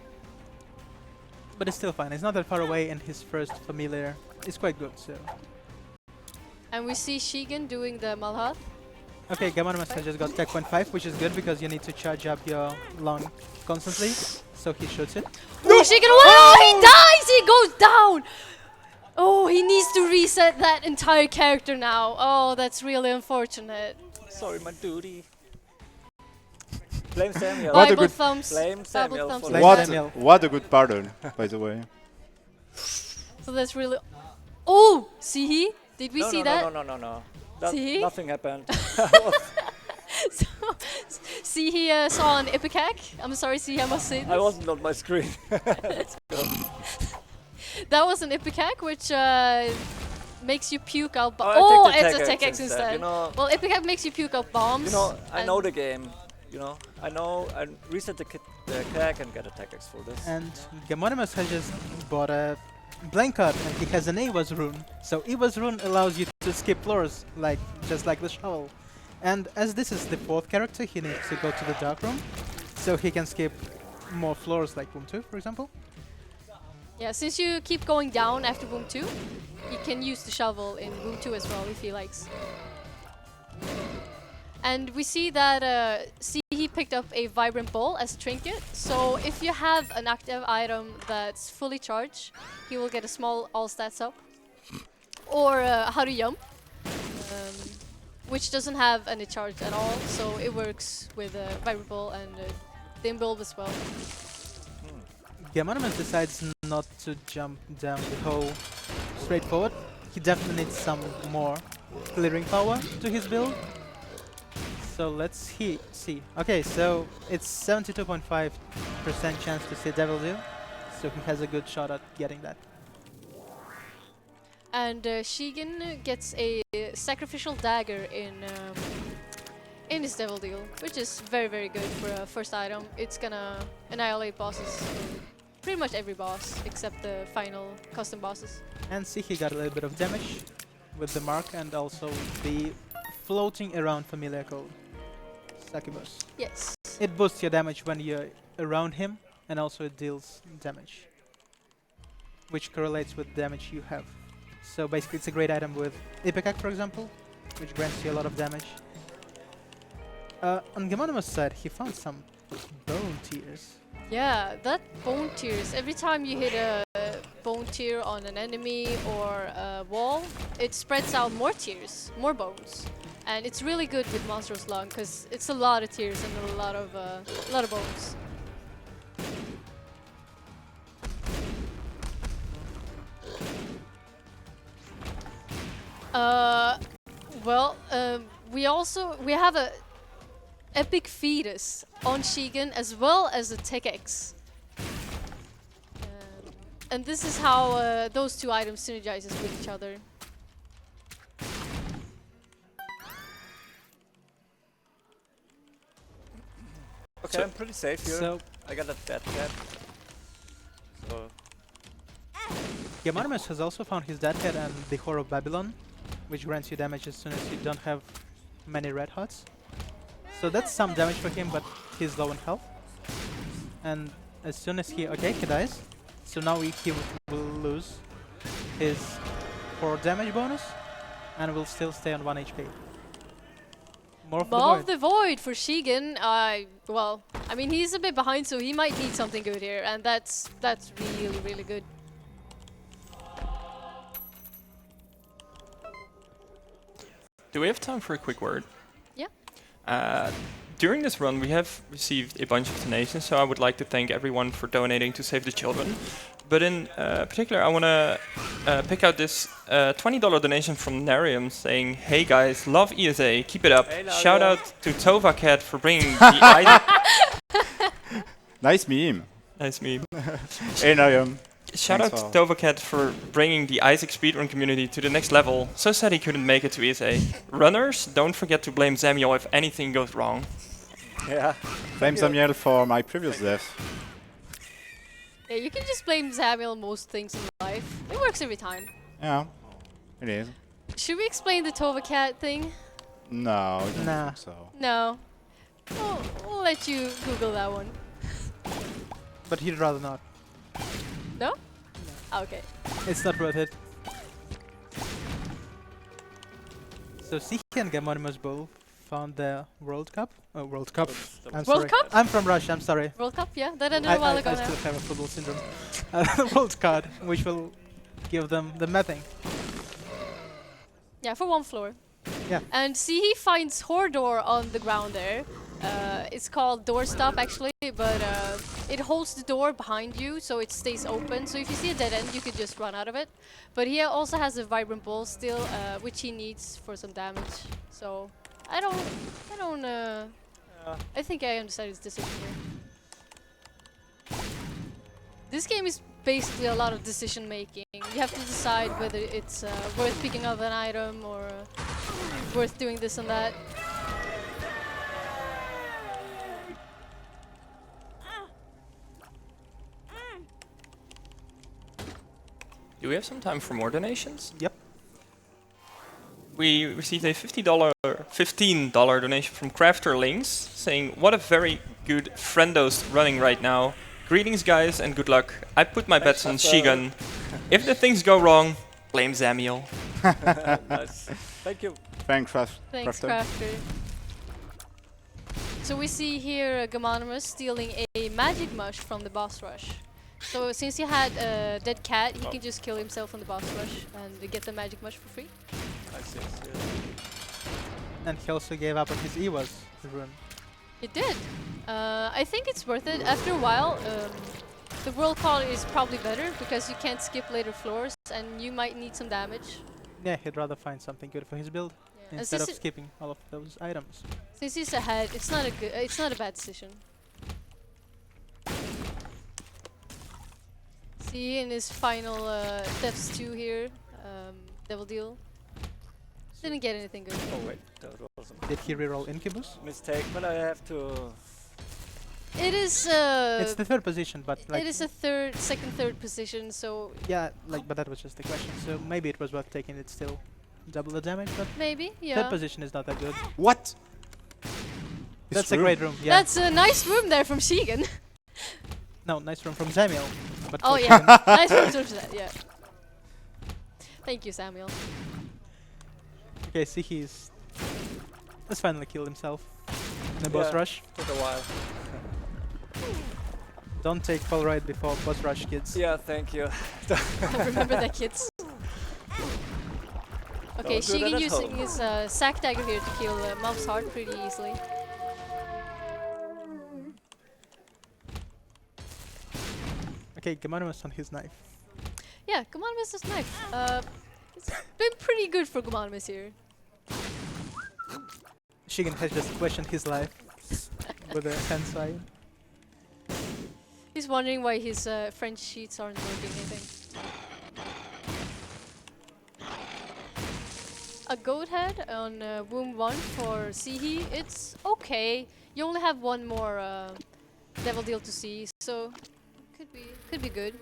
But it's still fine, it's not that far away, and his first familiar is quite good, so... And we see Sheegan doing the Malhath. Okay, GamonymousRC has just got tech 0.5, which is good because you need to charge up your long constantly, so he shoots it. Oh, Sheegan! Oh, he dies! He goes down! Oh, he needs to reset that entire character now. Oh, that's really unfortunate. Sorry, my duty. Blame Samuel. What a Bible good- thumbs. Blame Bible Samuel thumbs. for Blame What, Samuel. what a good pardon, by the way. So that's really... Oh! Ceehe? Did we no, see no, that? No, no, no, no. That See? nothing happened. So, Ceehe saw an Ipecac. I'm sorry, Ceehe, I must say this. I wasn't on my screen. That was an Ipecac, which makes you puke out bombs. Oh, Oh, I take it's the a Tech Tech X X instead. You know, Well, Ipecac makes you puke out bombs. I know and- the game. You know, I know. I reset the CAC and get a Tech X for this. And GamonymousRC has just bought a blank card, and he has an EWA's rune. So EWA's rune allows you to skip floors, just like the shovel. And as this is the 4th character, he needs to go to the dark room, so he can skip more floors, like room 2, for example. Yeah, since you keep going down after room 2, you can use the shovel in room 2 as well if he likes. And we see that Ceehe picked up a Vibrant Ball as trinket. So if you have an active item that's fully charged, he will get a small all stats up. Or How to Jump, which doesn't have any charge at all, so it works with Vibrant Ball and the Imbulb as well. GamonymousRC decides not to jump down the hole straight forward. He definitely needs some more clearing power to his build. So let's see. Okay, so it's 72.5% chance to see Devil Deal. So he has a good shot at getting that. And Sheegan gets a sacrificial dagger in his Devil Deal, which is very, very good for a first item. It's gonna annihilate bosses, pretty much every boss except the final custom bosses. And Ceehe got a little bit of damage with the mark and also the floating around familiar code. Succubus. Yes. It boosts your damage when you're around him, and also it deals damage, which correlates with damage you have. So basically it's a great item with Ipecac, for example, which grants you a lot of damage. On Gamonymous's side, he found some bone tears. Yeah, that bone tears. Every time you hit a bone tear on an enemy or a wall, it spreads out more tears, more bones. And it's really good with Monster's Lung because it's a lot of tears and a lot of bones. We have a epic fetus on Sheegan as well as a Tech X. And this is how those two items synergizes with each other. Okay, So- I'm pretty safe here. So I got a dead cat. So Gamonymous has also found his Dead Cat and the Whore of Babylon, which grants you damage as soon as you don't have many red hots. So that's some damage for him, but he's low on health. And as soon as he dies. So now he will lose his 4 damage bonus and will still stay on 1 HP. More of the Maw void. of the Void for Sheegan. Well, I mean he's a bit behind, so he might need something good here, and that's really, really good. Do we have time for a quick word? Yeah. During this run, we have received a bunch of donations, so I would like to thank everyone for donating to save the children. But in particular, I want to pick out this $20 donation from Narium saying, "Hey guys, love ESA, keep it up. Hey, Shout Narium. out to Tova Cat for bringing the item." Nice meme. Nice meme. Hey, Narium. Shout out Thanks to Tova Cat for bringing the Isaac speedrun community to the next level. So sad he couldn't make it to ESA. Runners, don't forget to blame Samuel if anything goes wrong. yeah. Blame Samuel for my previous death. Yeah, you can just blame Samuel most things in life. It works every time. Yeah, it is. Should we explain the Tova Cat thing? No, I don't Nah. think so. No. We'll let you Google that one. But he'd rather not. No? Okay. It's not worth it. So Ceehe and Gamonymous both found the World Cup. Oh, World Cup. I'm World sorry. Cup? I'm from Russia, I'm sorry. World Cup, yeah, that ended a while ago I now. still have a football syndrome. The World card, which will give them the mapping. Yeah, for 1 floor. Yeah. And Ceehe finds Hordor on the ground there. It's called doorstop actually, but it holds the door behind you so it stays open. So if you see a dead end, you could just run out of it. But he also has a vibrant ball still, which he needs for some damage. So I think I understand his decision here. This game is basically a lot of decision making. You have to decide whether it's worth picking up an item or worth doing this and that. Do we have some time for more donations? Yep. We received a $15 donation from Crafter Links saying, "What a very good friendos running right now. Greetings guys and good luck. I put my bets on Sheegan. If the things go wrong, blame Zamiel." Nice. Thank you. Thanks, Thanks, Crafter. Crafter. So we see here Gamonymous stealing a magic mush from the boss rush. So since he had a dead cat, he can just kill himself on the boss rush and get the magic mush for free. I see. And he also gave up on his EWAS rune. It did. I think it's worth it. After a while, The World Call is probably better because you can't skip later floors and you might need some damage. Yeah, he'd rather find something good for his build Yeah. And instead of since, skipping all of those items. since he's ahead, it's not a good, it's not a bad decision. See in his final Thefts 2 here, Devil Deal. Didn't get anything good. Oh wait, that was a Did he reroll Incubus? mistake, but I have to... It is It's the third position, but like it is a second, third position, so yeah, like but that was just the question. So maybe it was worth taking it still, double the damage. But maybe, yeah. third position is not that good. What? That's a great room. Yeah. That's a nice room there from Sheegan. No, nice room from Samuel. But Oh for yeah, Keegan- nice room to that, yeah. Thank you, Samuel. Okay, Ceehe has finally killed himself in a boss Yeah. rush. Took a while. Don't take Polaroid before boss rush, kids. Yeah, thank you. Remember that, kids. Okay, Don't do that Sheegan at using home. his sack dagger here to kill Mob's heart pretty easily. Okay, Gamonymus on his knife. Yeah, Gamonymous's knife. It's been pretty good for Gamonymus here. Sheegan has just questioned his life with a sensei. He's wondering why his French sheets aren't working, I think. A goat head on womb 1 for Ceehe. It's okay. You only have one more devil deal to see, so could be good.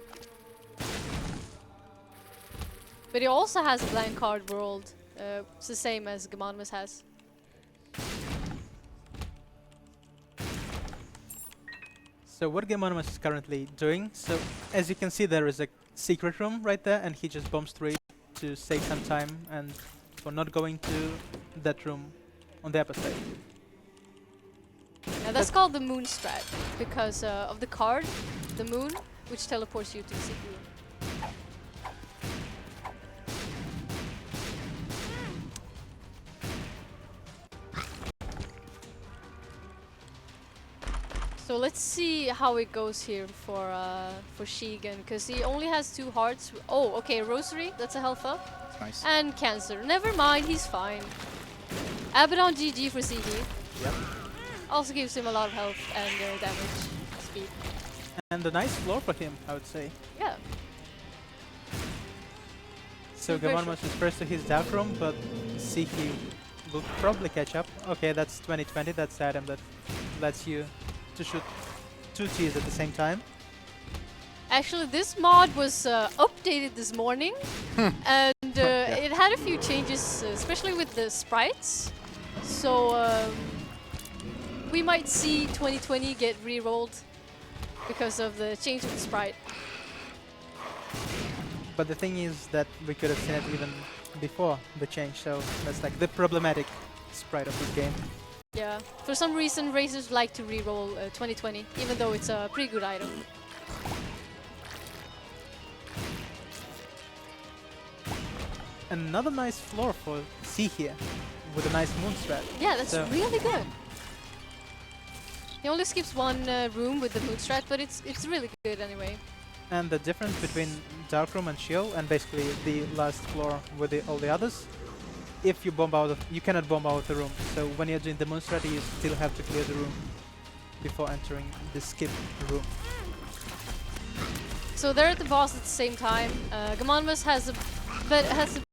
But he also has a blank card world. It's the same as Gamonymus has. So what Gamonymus is currently doing, so as you can see there is a secret room right there and he just bombs through it to save some time and for not going to that room on the upper side. Yeah, that's called the moon strat because of the card, the moon, which teleports you to the secret room. So let's see how it goes here for Sheegan, because he only has 2 hearts. Oh, okay, Rosary, that's a health up. Nice. And Cancer. Never mind, he's fine. Abaddon GG for Ceehe. Yep. Also gives him a lot of health and damage speed. And a nice floor for him, I would say. Yeah. So Super Gamonymus is first to his dark room, but Ceehe will probably catch up. Okay, that's 2020, that's the item that lets you to shoot 2 Ts at the same time. Actually, this mod was updated this morning, and it had a few changes, especially with the sprites. So we might see 2020 get re-rolled because of the change of the sprite. But the thing is that we could have seen it even before the change, so that's like the problematic sprite of this game. Yeah, for some reason racers like to re-roll 2020, even though it's a pretty good item. Another nice floor for Ceehe with a nice moon strat. Yeah, that's So- really good. He only skips one room with the moon strat, but it's really good anyway. And the difference between Dark Room and Shield, and basically the last floor with all the others, if you bomb out, you cannot bomb out the room. So when you're doing the moon strat, you still have to clear the room before entering the skip room. So they're at the boss at the same time. Gamonymus has a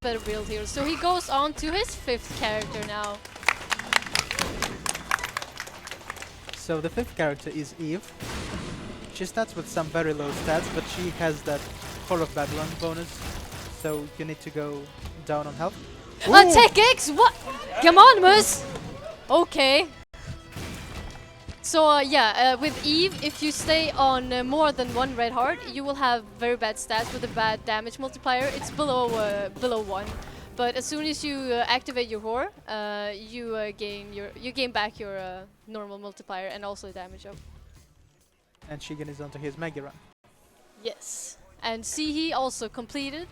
better build here, so he goes on to his 5th character now. So the 5th character is Eve. She starts with some very low stats, but she has that Core of Babylon bonus, so you need to go down on health. Tech X, what? Gamonymus! Okay. So yeah, with Eve, if you stay on more than 1 red heart, you will have very bad stats with a bad damage multiplier. It's below 1. But as soon as you activate your whore, you gain back your normal multiplier and also damage up. And Sheegan is onto his Mega Run. Yes. And Ceehe also completed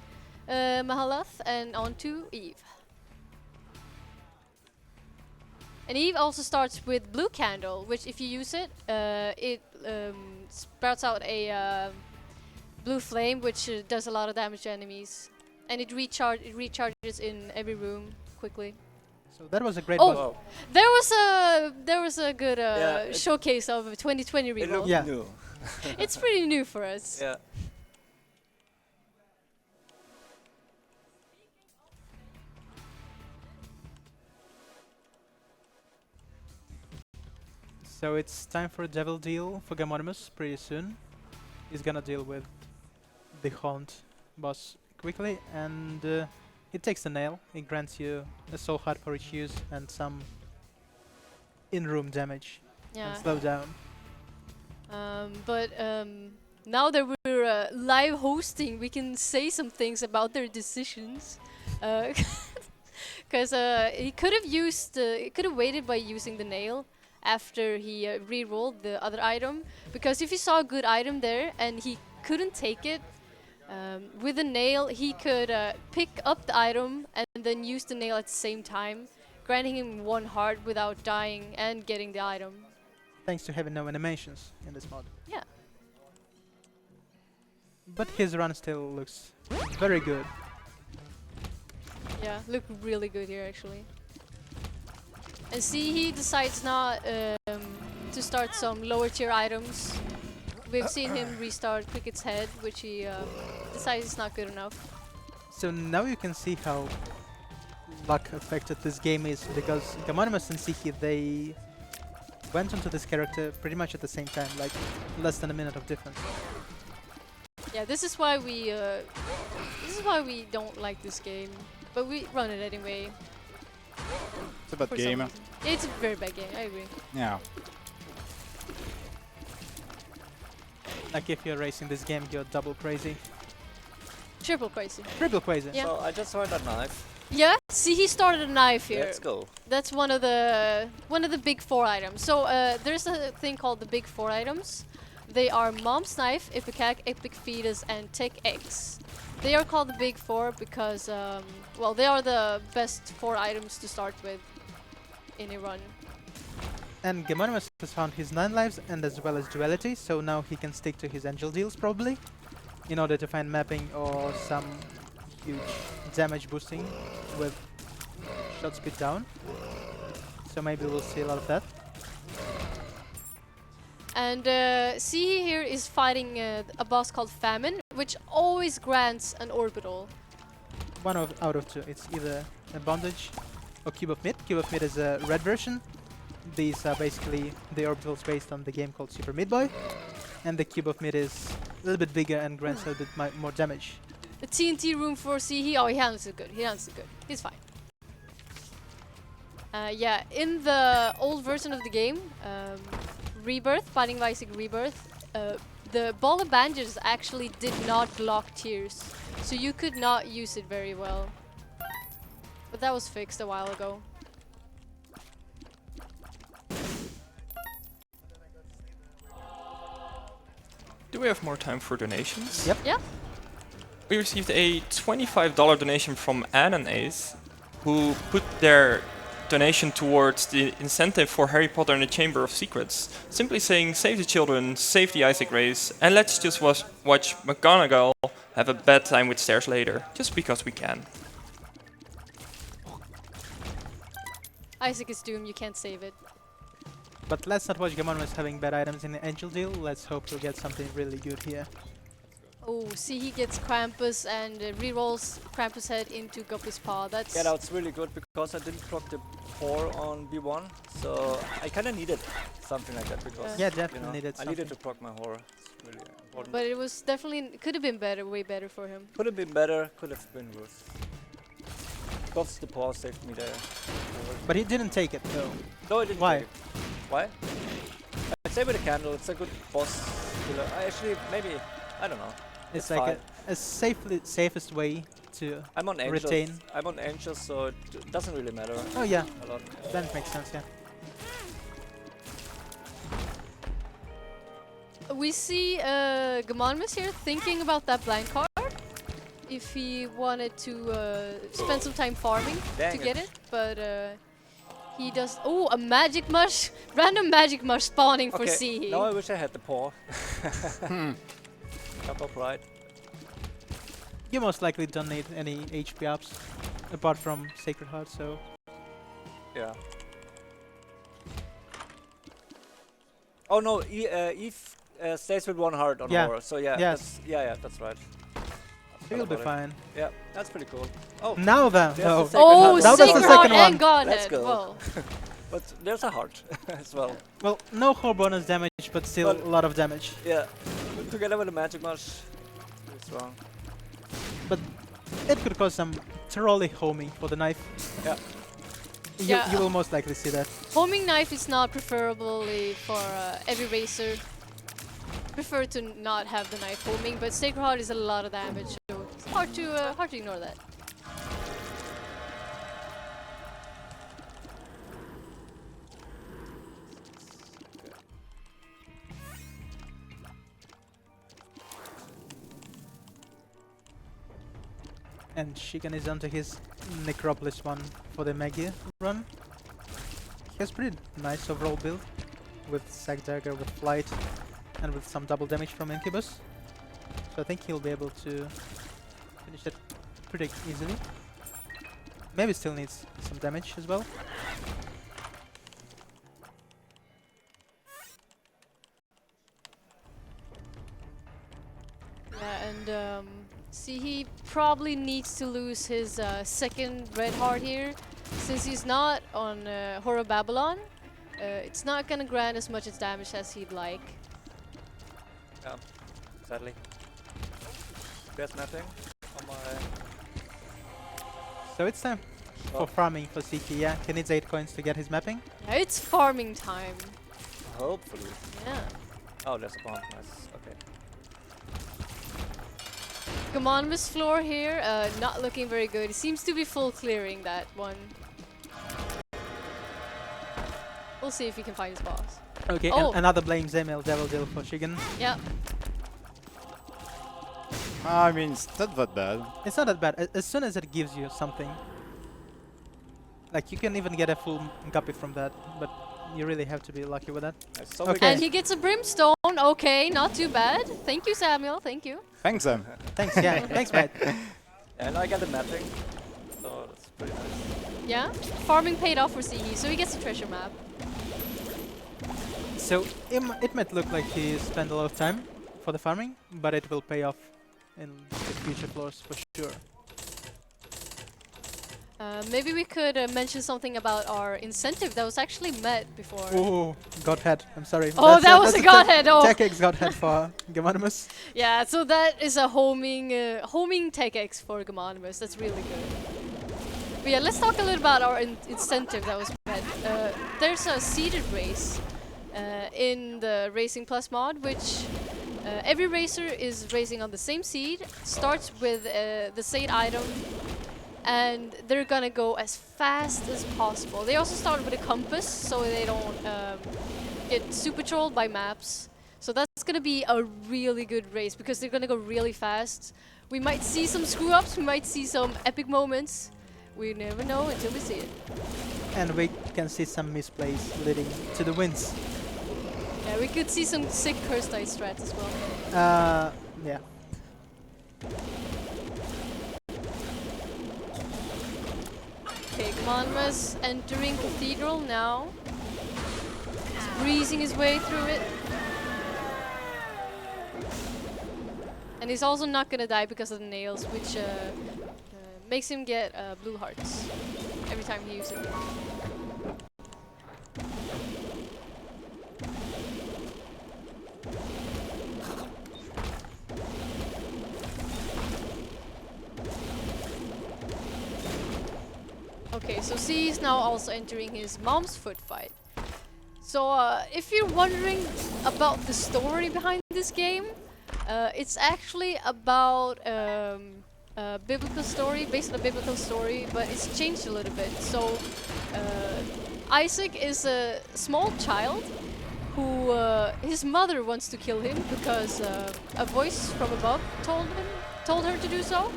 Mahalath and on to Eve. And he also starts with blue candle, which if you use it, it sprouts out a blue flame, which does a lot of damage to enemies, and it recharges in every room quickly. So that was a great Oh, boss. there was a good showcase of 2020 It reroll. looks Yeah. new. It's pretty new for us. Yeah. So it's time for a devil deal for Gamonymus pretty soon. He's gonna deal with the Haunt boss quickly, and it takes the nail. It grants you a soul heart for each use and some in-room damage Yeah. and slow down. But now that we're live hosting, we can say some things about their decisions. Because he could have used, could have waited by using the nail after he re-rolled the other item. Because if he saw a good item there and he couldn't take it, with the nail he could pick up the item and then use the nail at the same time, granting him 1 heart without dying and getting the item. Thanks to having no animations in this mod. Yeah. But his run still looks very good. Yeah, look really good here actually. And Ceehe decides not to start some lower tier items. We've seen him restart Cricket's head, which he decides is not good enough. So now you can see how luck affected this game is, because Gamonymus and Ceehe, they went onto this character pretty much at the same time, like less than a minute of difference. Yeah, this is why we don't like this game, but we run it anyway. It's a bad for some game. reason. Yeah, it's a very bad game. I agree. Yeah. Like if you're racing this game, you're double crazy. Triple crazy. Triple crazy. Yeah. So I just found a knife. Yeah, see, he started a knife here. Let's go. That's one of the big 4 items. So there's a thing called the big 4 items. They are Mom's Knife, Ipecac, Epic Fetus, and Tech X. They are called the big 4 because, well, they are the best 4 items to start with in a run. And Gamonymus has found his 9 lives and as well as duality, so now he can stick to his angel deals probably, in order to find mapping or some huge damage boosting with shot speed down. So maybe we'll see a lot of that. And Ceehe here is fighting a boss called Famine, which always grants an orbital. One out of 2. It's either a bondage or Cube of Mid. Cube of Mid is a red version. These are basically the orbitals based on the game called Super Meat Boy. And the Cube of Mid is a little bit bigger and grants a little bit more damage. The TNT room for Ceehe, oh, he handles it good. He handles it good. He's fine. Yeah, in the old version of the game, Rebirth, Binding of Isaac Rebirth, the ball of bandages actually did not block tears, so you could not use it very well. But that was fixed a while ago. Do we have more time for donations? Yep. Yeah. We received a $25 donation from Ann Ace, who put their donation towards the incentive for Harry Potter and the Chamber of Secrets, simply saying save the children, save the Isaac race, and let's just watch McGonagall have a bad time with stairs later, just because we can. Isaac is doomed, you can't save it. But let's not watch Gamonymus having bad items in the angel deal. Let's hope to get something really good here. Oh, see, he gets Krampus and re-rolls Krampus head into Guppy's paw. That's Yeah, that's really good because I didn't proc the 4 on B1, so I kind of needed something like that because Yeah, you definitely know, needed I needed something. to proc my horror. It's really important. But it was definitely, could have been better, way better for him. Could have been better, could have been worse. Because the paw saved me there. But he didn't take it though. No, I didn't. Why? take it. Why? I'd say with a candle, it's a good boss killer. I actually, maybe, I don't know. It's It's like a safest way to I'm on angels. retain. I'm on angels, so it doesn't really matter Oh yeah, a lot. that makes sense, yeah. We see Gamonymus here thinking about that blank card. If he wanted to spend some time farming Dang to get it, but He does. Oh, a magic mush! Random magic mush spawning for Okay, Ceehe. now I wish I had the paw. Couple pride. You most likely don't need any HP ups apart from Sacred Heart, so Yeah. Oh no, Eve stays with 1 heart on Yeah. horror. So yeah, Yes. that's right. you'll be fine. Yeah, that's pretty cool. Oh, Now then, There's no. the Sacred Oh, Heart. Now that's the Sacred Heart second one. and Godhead. Let's go. Well, but there's a heart as well. Well, no whole bonus damage, but still But- a lot of damage. Yeah, together with the magic mush, it's strong. It could cause some trolley homing for the knife. Yeah. Yeah. You will most likely see that. homing knife is not preferably for every racer. Prefer to not have the knife homing, but Sacred Heart is a lot of damage, so it's hard to ignore that. And Shikan is onto his Necropolis one for the Magia run. He has pretty nice overall build with Sack Dagger, with Flight, and with some double damage from Incubus. So I think he'll be able to finish it pretty easily. Maybe still needs some damage as well. Yeah, and Ceehe probably needs to lose his second red heart here, since he's not on Horror Babylon. It's not gonna grant as much as damage as he'd like. Yeah, sadly. There's nothing on my. So it's time for farming for Ceehe. Yeah, he needs 8 coins to get his mapping. Yeah, it's farming time. Hopefully. Yeah. Oh, there's a bomb. Nice. Okay. Gamonymus floor here, not looking very good. He seems to be full clearing that one. We'll see if he can find his boss. Okay, Oh. another Blame Zemel Devil Deal for Shigan. Yeah. I mean, it's not that bad. It's not that bad, as soon as it gives you something. Like, you can even get a full guppy from that, but you really have to be lucky with that. Nice. So Okay. And he gets a brimstone. Okay, not too bad. Thank you, Samuel. Thank you. Thanks, Sam. Thanks, yeah, thanks, mate. And I got the mapping, so that's pretty nice. Yeah. Farming paid off for Ceehe, so he gets a treasure map. So, it might look like he spent a lot of time for the farming, but it will pay off in the future floors for sure. Maybe we could mention something about our incentive that was actually met before. Oh, Godhead, I'm sorry. Oh, that was a Godhead! Oh! Tech X Godhead for Gamonymus. Yeah, so that is a homing tech X for Gamonymus. That's really good. But yeah, let's talk a little about our incentive that was met. There's a seeded race in the Racing Plus mod, which every racer is racing on the same seed, starts with the same item, and they're gonna go as fast as possible. They also start with a compass, so they don't get super trolled by maps. So that's gonna be a really good race, because they're gonna go really fast. We might see some screw-ups, we might see some epic moments. We never know until we see it. And we can see some misplays leading to the wins. Yeah, we could see some sick Curse Knight strats as well. Yeah. Okay, Gamonymus entering Cathedral now. He's breezing his way through it. And he's also not gonna die because of the nails, which makes him get blue hearts every time he uses it. Okay, so Ceehe is now also entering his mom's foot fight. So if you're wondering about the story behind this game, it's actually about a biblical story, based on a biblical story, but it's changed a little bit. So Isaac is a small child who his mother wants to kill him because a voice from above told her to do so.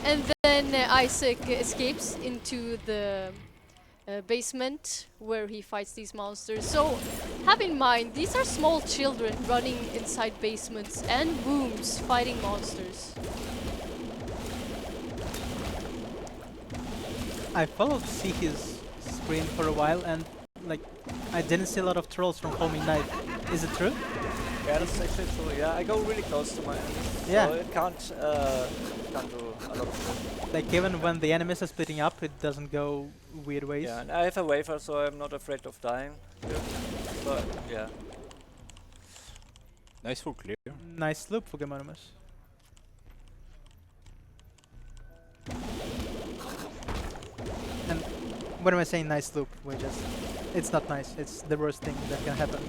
And then Isaac escapes into the basement where he fights these monsters. So have in mind, these are small children running inside basements and wombs fighting monsters. I followed Ceehe's screen for a while and like I didn't see a lot of trolls from Homing Knight. Is it true? Yeah, that's actually true. Yeah, I go really close to my enemies, Yeah. so it can't do a lot of good. Like even when the enemies are splitting up, it doesn't go weird ways. Yeah, and I have a wafer, so I'm not afraid of dying. Here. But yeah, Nice full clear. Nice loop for Gamonymus. And when am I saying nice loop? It's not nice. It's the worst thing that can happen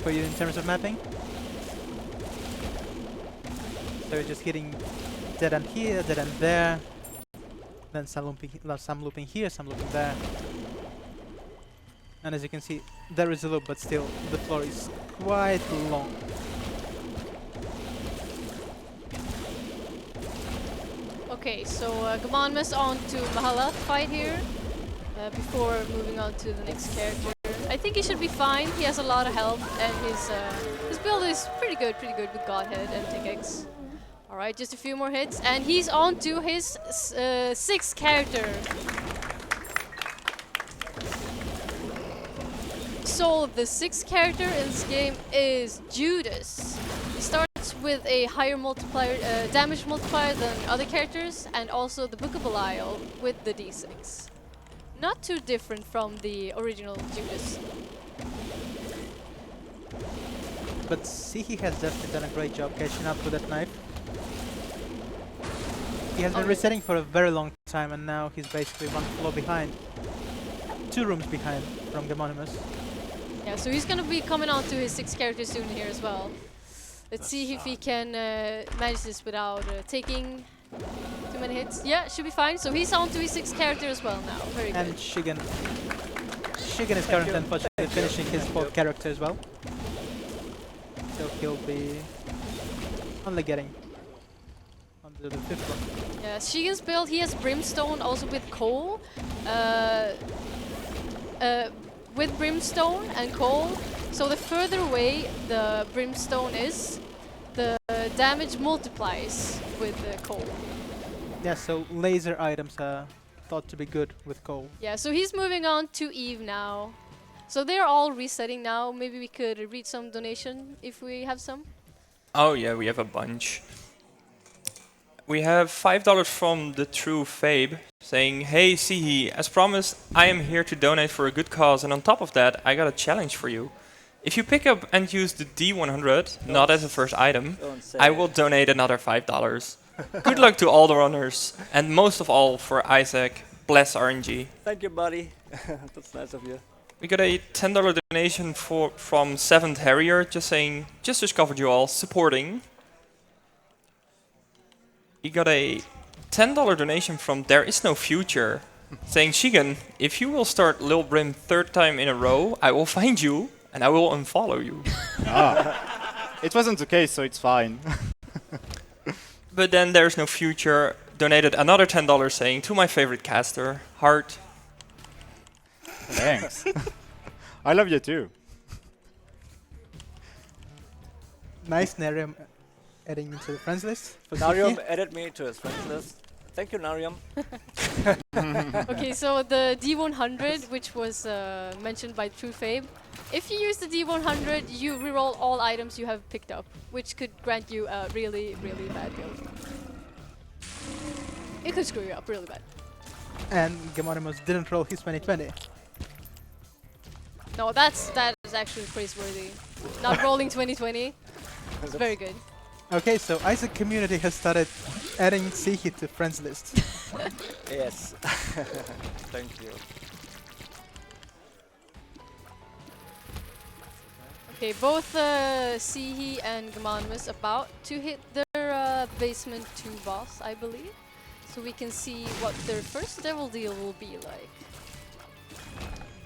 for you in terms of mapping. So you're just hitting dead end here, dead end there, then some looping here, some looping there. And as you can see, there is a loop, but still the floor is quite long. Okay, so Gamonymus on to Mahala fight here before moving on to the next character. I think he should be fine. He has a lot of health and his build is pretty good with Godhead and Tickaxe. Alright, just a few more hits and he's on to his sixth character. So the sixth character in this game is Judas. He starts with a higher multiplier, damage multiplier than other characters, and also the Book of Belial with the D6. Not too different from the original Judas. But Ceehe has definitely done a great job catching up with that knife. He has been resetting for a very long time and now he's basically one floor behind. 2 rooms behind from Gamonymus. Yeah, so he's gonna be coming on to his sixth character soon here as well. Let's see if he can manage this without taking too many hits. Yeah, should be fine. So he's on to his sixth character as well now. Very And good. Shigen is currently unfortunately finishing his 4th character as well. So he'll be only getting onto the 5th one. Yeah, Shigen's build, he has Brimstone also with Coal. With Brimstone and Coal. So the further away the Brimstone is, the damage multiplies with the Coal. Yeah, so laser items are thought to be good with coal. Yeah, so he's moving on to Eve now. So they're all resetting now. Maybe we could read some donation if we have some. Oh yeah, we have a bunch. We have $5 from the True Fabe saying, "Hey Ceehe, as promised, I am here to donate for a good cause, and on top of that, I got a challenge for you. If you pick up and use the D100, not as a first item, don't say I it. will donate another $5. Good luck to all the runners, and most of all for Isaac. Bless RNG." Thank you, buddy. That's nice of you. We got a $10 donation from 7th Harrier, just saying, "Just discovered you all, supporting." We got a $10 donation from There Is No Future, saying, "Shigen, if you will start Lil Brim 3rd time in a row, I will find you and I will unfollow you." It wasn't the case, so it's fine. But then There's No Future donated another $10 saying, "To my favorite caster, Heart." Thanks. I love you too. Nice Nerium adding into the friends list. For Narium Ceehe. added me to his friends list. Thank you, Narium. Okay, so the D100, which was mentioned by True Fabe, if you use the D100, you reroll all items you have picked up, which could grant you a really, really bad build. It could screw you up really bad. And Gamonymus didn't roll his 2020. No, that is actually praiseworthy. Not rolling 2020. It's very good. Okay, so Isaac community has started adding Ceehe to friends list. Yes. Thank you. Okay, both Ceehe and Gamonymus about to hit their basement 2 boss, I believe. So we can see what their first devil deal will be like.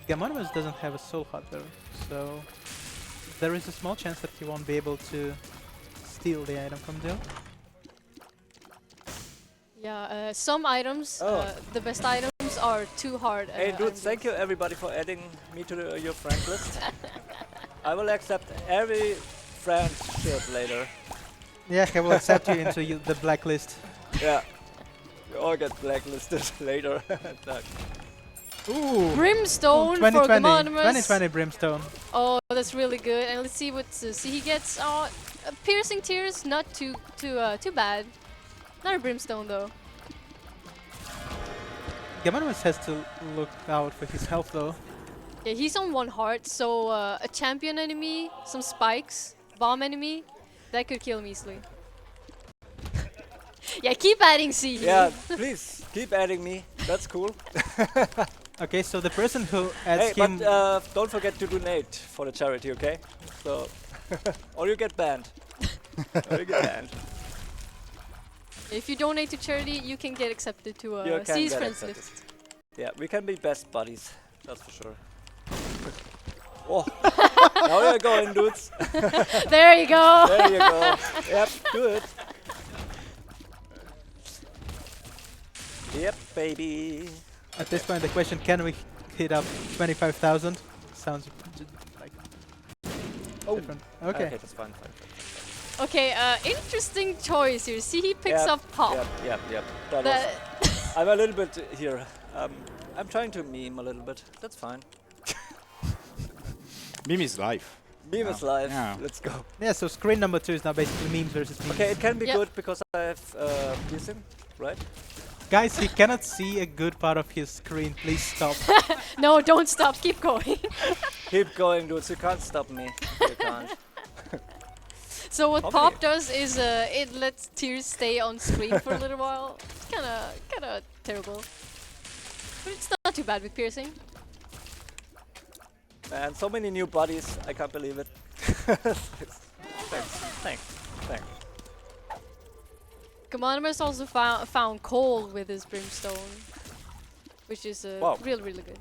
Gamonymus doesn't have a soul heart though, so there is a small chance that he won't be able to steal the item from Dill. Yeah, some items, Oh. the best items, those are too hard. Hey dude, items. thank you everybody for adding me to your friend list. I will accept every friendship later. Yeah, I will accept you into the blacklist. Yeah. We all get blacklisted later. Like, Ooh. Brimstone for 2020. Gamonymus. 2020 Brimstone. Oh, that's really good. And let's see what Ceehe gets. Oh, piercing tears, not too bad. Not a Brimstone though. Gamonymus has to look out for his health though. Yeah, he's on 1 heart, so a champion enemy, some spikes, bomb enemy, that could kill him easily. Yeah, keep adding Ceehe. yeah, please keep adding me. That's cool. Okay, so the person who adds Hey, him... but don't forget to donate for the charity, okay? So, or you get banned. Or you get banned. If you donate to charity, you can get accepted to You can Ceehe's get friends accepted. list. Yeah, we can be best buddies. That's for sure. Oh, now you're going, dudes. There you go. There you go. Yep, good. Yep, baby. At this point, the question: can we hit up 25,000? Sounds like Oh, different. Okay. that's fine. Okay, interesting choice here. Ceehe picks Yep, up Pop. Yep. That was, That I'm a little bit here. I'm trying to meme a little bit. That's fine. Meme is life. Meme is live. Yeah. Let's go. Yeah. So screen number 2 is now basically memes versus memes. Okay, it can be Yep. good because I have piercing, right? Guys, he cannot see a good part of his screen. Please stop. no, don't stop. Keep going. Keep going, dudes. You can't stop me. You can't. So what Okay. Pop does is it lets tears stay on screen for a little while. It's kind of terrible, but it's not too bad with piercing. Man, so many new bodies. I can't believe it. Thanks. Gamonymus also found coal with his Brimstone, which is Wow. really good.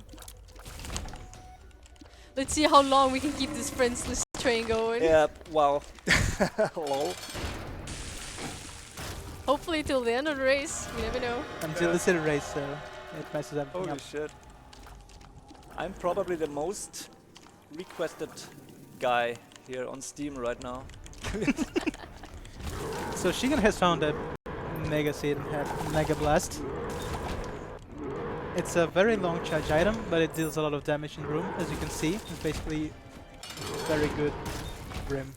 Let's see how long we can keep this friends list train going. Yeah, wow. Lol. Hopefully till the end of the race. We never know. Until the city race, so it messes everything Holy up. shit. I'm probably the most requested guy here on Steam right now. So Shigen has found a Mega Seed and had Mega Blast. It's a very long charge item, but it deals a lot of damage in room, as you can see. It's basically very good Brim.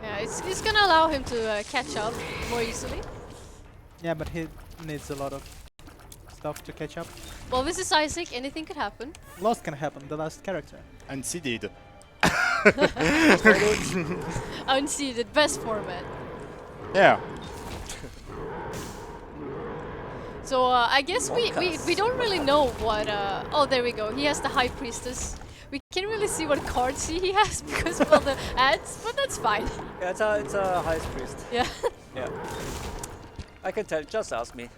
Yeah, it's gonna allow him to catch up more easily. Yeah, but he needs a lot of stuff to catch up. Well, this is Isaac. Anything could happen. Lost can happen, the last character. Unseeded. Unseeded, best format. Yeah. So I guess we don't really know what. Oh, there we go. He has the High Priestess. We can't really see what cards he has because of all the ads, but that's fine. Yeah, it's a High Priest. Yeah. Yeah. I can tell. Just ask me.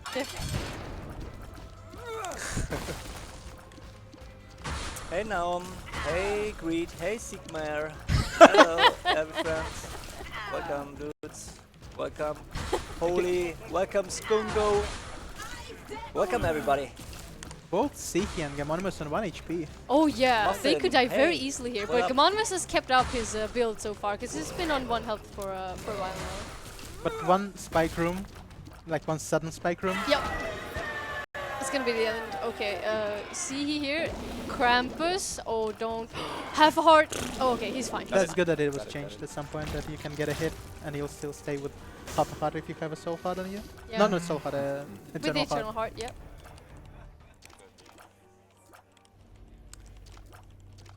Hey Naum. Hey Greed. Hey Sigmar. Hello, every friends. Welcome, dudes. Welcome. Holy. Welcome, Skungo. Welcome, everybody. Both Ceehe and Gamonymus on 1 HP. Oh yeah, they Muffin, could die very hey, easily here, what but up? Gamonymus has kept up his build so far because he's been on 1 health for a while now. But one spike room, like one sudden spike room. Yep. It's gonna be the end. Okay, Ceehe here. Krampus. Oh, don't. Half a heart. Oh, okay, he's fine. That's good that it was changed at some point, that you can get a hit and you'll still stay with half a heart if you have a soul heart on you. Yeah. No, not soul heart, With the eternal eternal heart. heart, yep.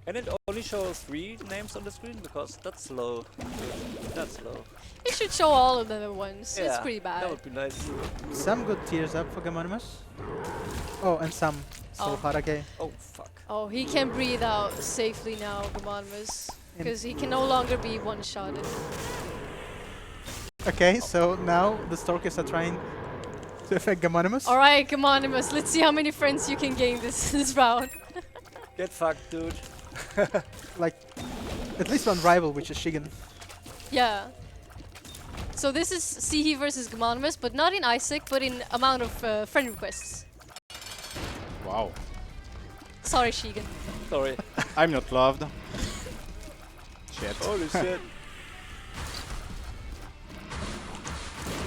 Can it only show 3 names on the screen? Because that's slow. That's slow. It should show all of them at once. It's Yeah, pretty That bad. would be nice. Some good tiers up for Gamonymus. Oh, and some soul Oh. heart, okay. Oh, fuck. Oh, he can breathe out safely now, Gamonymus. Because he can no longer be one-shotted. Okay, so now the Stalkers are trying to affect Gamonymus. Alright, Gamonymus, let's see how many friends you can gain this round. Get fucked, dude. Like, at least one rival, which is Shigen. Yeah. So this is Ceehe versus Gamonymus, but not in Isaac, but in amount of friend requests. Wow. Sorry, Shigen. Sorry. I'm not loved. Shit. Holy shit.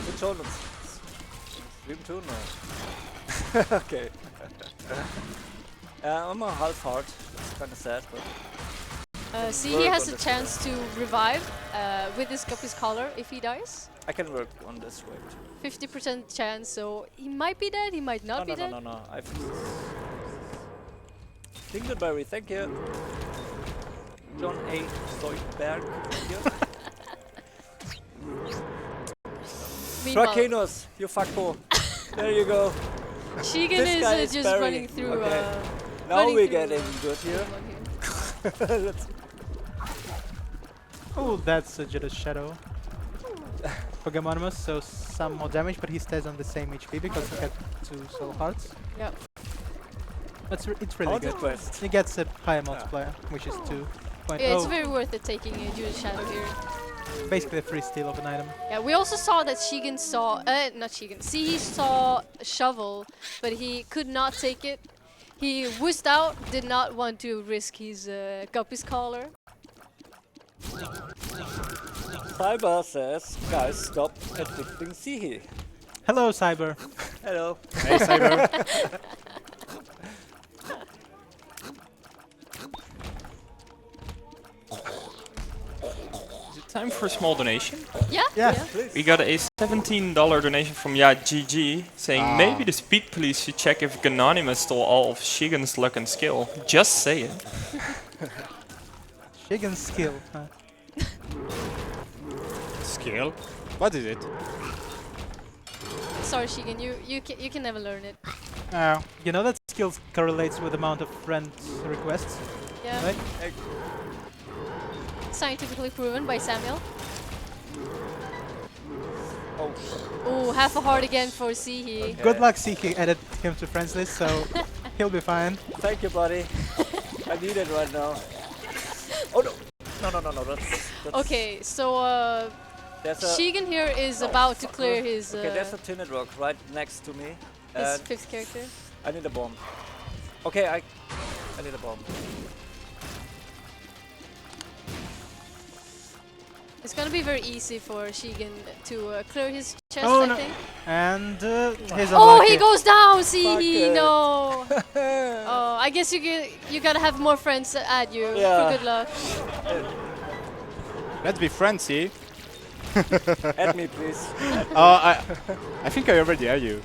Which one? Stream 2 now. Okay. I'm a half heart. It's kind of sad, but Ceehe Work has on a this chance to revive with this Guppy's collar if he dies. I can work on this way. 50% chance, so he might be dead, he might not be dead. No. I've Dingleberry, thank you. John A. Soyberg, thank you. Meanwhile, Trakenos, you fuckbo. There you go. Shigen This guy is is just Barry. running through. Okay. Now running we're through, getting good here. someone here. Oh, that's a Jitter Shadow for Gamonymus, so some more damage, but he stays on the same HP because he got 2 soul hearts. Yep. It's really good. Quest. He gets a higher multiplier, which is 2.0. Yeah, it's very worth it taking a Judas Shadow here. Basically a free steal of an item. Yeah, we also saw that Shigen saw, not Shigen, Ceehe saw a shovel, but he could not take it. He whizzed out, did not want to risk his Guppy's collar. Cyber says, guys, stop addicting Ceehe. Hello, Cyber. Hello. Hey, Cyber. Is it time for a small donation? Yeah? Yeah. Please. We got a $17 donation from GG saying maybe the speed police should check if Gamonymus stole all of Shigen's luck and skill. Just say it. Shigen's skill. Huh? Skill? What is it? Sorry, Shigen, you can never learn it. You know that skill correlates with the amount of friend requests, Yeah. right? Scientifically proven by Samuel. Oh, Ooh, half a heart again for Ceehe. Good luck, Ceehe added him to friends list, so he'll be fine. thank you, buddy. I need it right now. Oh no. No. That's Okay, so there's a Shigen here is about to clear his okay, there's a tinted rock right next to me. his And 5th character. I need a bomb. Okay, I need a bomb. It's gonna be very easy for Shigen to clear his chest, Oh, I no. think. And he's Oh, unlucky. he goes down, Fuck Ceehe, it. no! Oh, I guess you gotta have more friends add you Yeah. for good luck. Let's be friends, see? Add me, please. I think I already are you.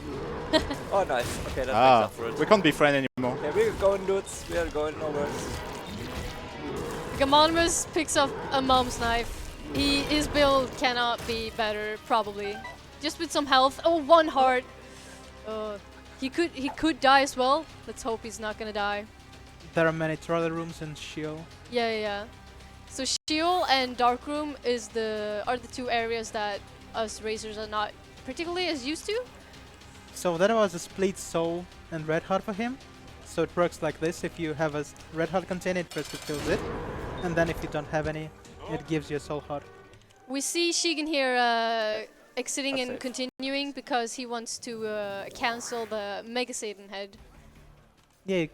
Oh, nice. Okay, that makes up for it. We can't be friends anymore. Yeah, we're going, dudes. We are going over. Gamonymus picks up a mom's knife. His build cannot be better, probably. Just with some health. Oh, 1 heart. He could die as well. Let's hope he's not gonna die. There are many trolley rooms in Sheol. Yeah. So Sheol and Darkroom are the 2 areas that us racers are not particularly as used to. So that was a split soul and red heart for him. So it works like this: if you have a red heart container, it first fills it, and then if you don't have any, it gives you a soul heart. We see Shigen here exiting That's and safe. continuing because he wants to cancel the Mega Satan head. Yeah, you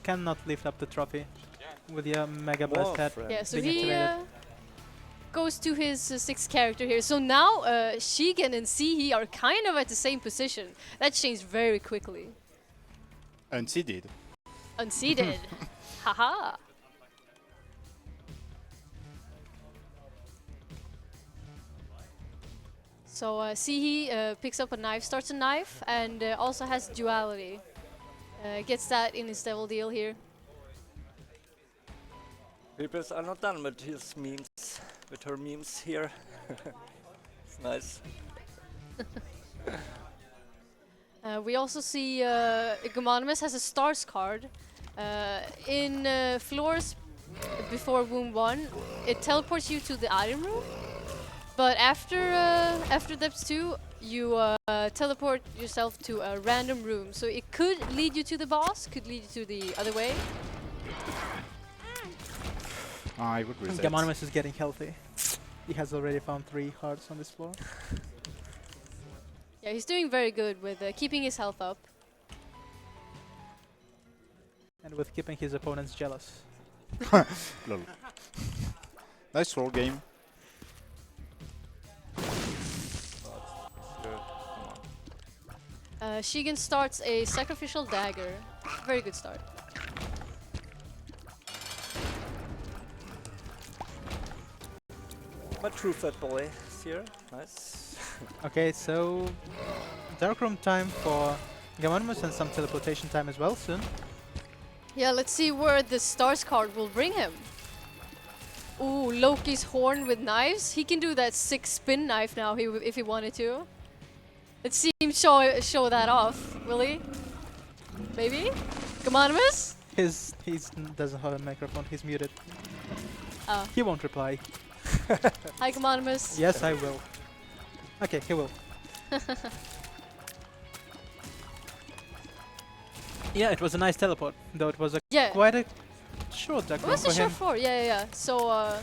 cannot lift up the trophy with your Mega Blast head. friend. Yeah, so being he activated. goes to his 6th character here. So now Shigen and Ceehe are kind of at the same position. That changed very quickly. Unseeded. Unseeded. Haha. So Ceehe picks up a knife, starts a knife, and also has duality. Gets that in his devil deal here. People are not done with his memes, with her memes here. It's nice. We also see Gamonymus has a stars card. In floors before Womb 1, it teleports you to the item room. But after Depths 2, you teleport yourself to a random room. So it could lead you to the boss, could lead you to the other way. I would reset. Gamonymus is getting healthy. He has already found 3 hearts on this floor. Yeah, he's doing very good with keeping his health up. And with keeping his opponents jealous. Lol. Nice roll game. Good. Come on. Sheegan starts a sacrificial dagger. Very good start. My true fat boy is here. Nice. Okay, so Darkroom time for Gamonymus and some teleportation time as well soon. Yeah, let's see where the stars card will bring him. Ooh, Loki's horn with knives. He can do that 6 spin knife now if he wanted to. Let's see him show that off, will he? Maybe? Gamonymus? He doesn't have a microphone, he's muted. Oh. He won't reply. Hi, Gamonymus. Yes, I will. Okay, he will. Yeah, it was a nice teleport, though it was a quite a short dark It room was for a short him. floor, yeah. So,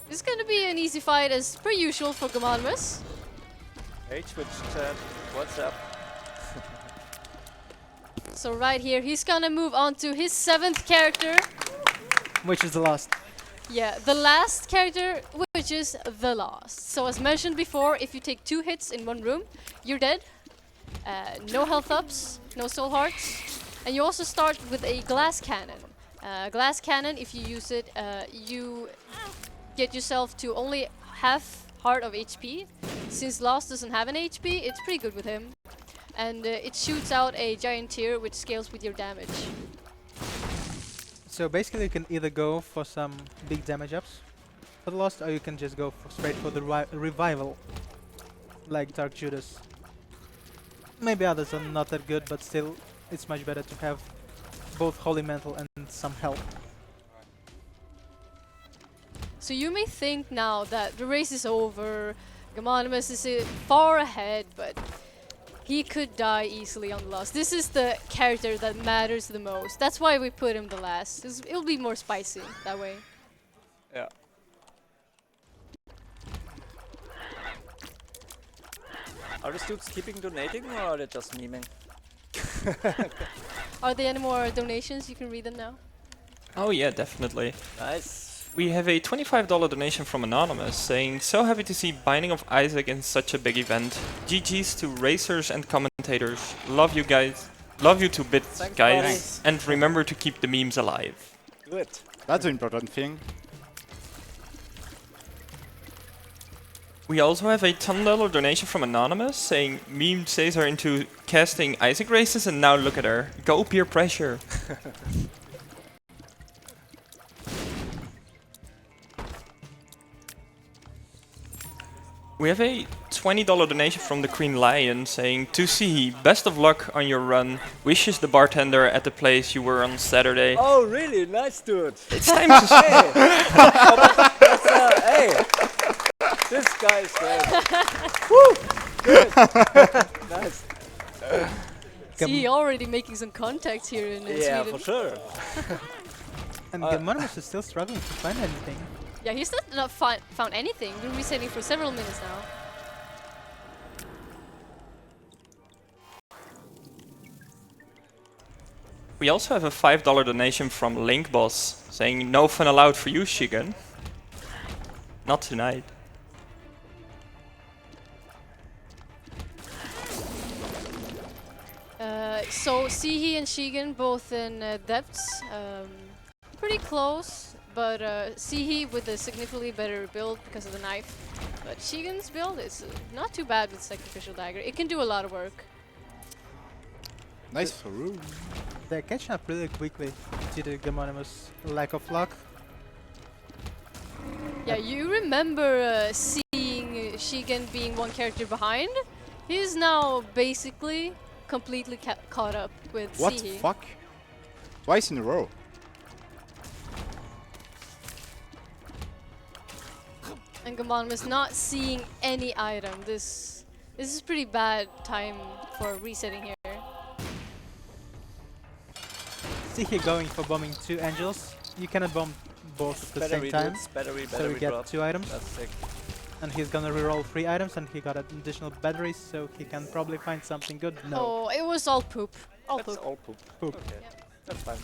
this is gonna be an easy fight as per usual for Gamonymus. Hey, Twitch chat. What's up? So right here, he's gonna move on to his 7th character. Which is the last. Yeah, the last character, which is the last. So as mentioned before, if you take 2 hits in one room, you're dead. No health ups, no soul hearts. And you also start with a glass cannon. Glass cannon, if you use it, you get yourself to only half heart of HP. Since Lost doesn't have an HP, it's pretty good with him. And it shoots out a giant tear which scales with your damage. So basically you can either go for some big damage ups for the Lost, or you can just go straight for the revival, like Dark Judas. Maybe others are not that good, but still it's much better to have both Holy Mantle and some help. So you may think now that the race is over, Gamonymus is far ahead, but he could die easily on the last. This is the character that matters the most. That's why we put him the last. It'll be more spicy that way. Yeah. Are the dudes keeping donating or are they just memeing? Are there any more donations? You can read them now. Oh yeah, definitely. Nice. We have a $25 donation from Anonymous saying, "So happy to see Binding of Isaac in such a big event. GG's to racers and commentators. Love you guys. Love you to bits, Thanks, guys. And remember to keep the memes alive." Good. That's an important thing. We also have a $10 donation from Anonymous saying, "Meme says are into casting Isaac races and now look at her. Go peer pressure." We have a $20 donation from the Green Lion saying, "To Ceehe, best of luck on your run. Wishes the bartender at the place you were on Saturday." Oh, really? Nice, dude. It's time to Hey, this guy is great. Woo! Good. Nice. See, already making some contacts here in Yeah, Sweden. for sure. And Gamonymus is still struggling to find anything. Yeah, he's not found anything. Been resetting for several minutes now. We also have a $5 donation from Link Boss saying, "No fun allowed for you, Shigen." Not tonight. So Ceehe and Shigen both in depths. Pretty close, but Ceehe with a significantly better build because of the knife. But Shigen's build is not too bad with Sacrificial Dagger. It can do a lot of work. Nice for room. They're catching up really quickly due to Gamonymus' lack of luck. Yeah, you remember seeing Shigen being one character behind? He's now basically completely caught up with What Ceehe. the fuck? Twice in a row. And Gamonymus not seeing any item. This is pretty bad time for resetting here. Ceehe going for bombing 2 angels. You cannot bomb both at the Battery same time. boots, battery So we get drop. 2 items. That's sick. And he's gonna reroll 3 items, and he got additional batteries, so he can probably find something good. No. Oh, it was all poop. All That's poop. all poop. Poop. Okay. Yeah. That's fine.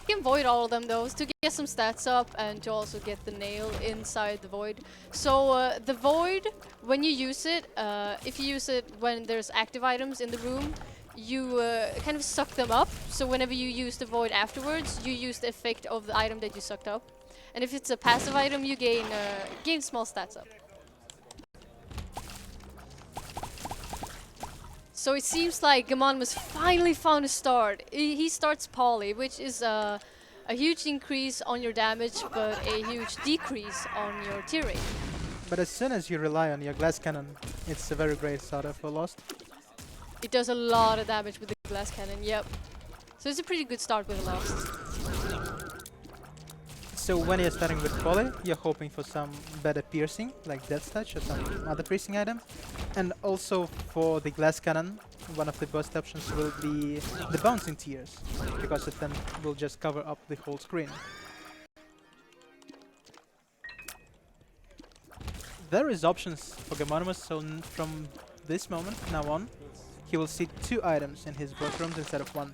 You can void all of them though to get some stats up and to also get the nail inside the void. So the void, when you use it, if you use it when there's active items in the room, you kind of suck them up. So whenever you use the void afterwards, you use the effect of the item that you sucked up. And if it's a passive item, you gain small stats up. So it seems like Gamonymus finally found a start. He starts poly, which is a huge increase on your damage, but a huge decrease on your tier rate. But as soon as you rely on your glass cannon, it's a very great starter for Lost. It does a lot of damage with the glass cannon, yep. So it's a pretty good start with Lost. So when you're starting with Poly, you're hoping for some better piercing, like Death's Touch or some other piercing item. And also for the glass cannon, one of the best options will be the bouncing tiers, because it then will just cover up the whole screen. There is options for Gamonymus, so from this moment now on, he will see 2 items in his workrooms instead of 1.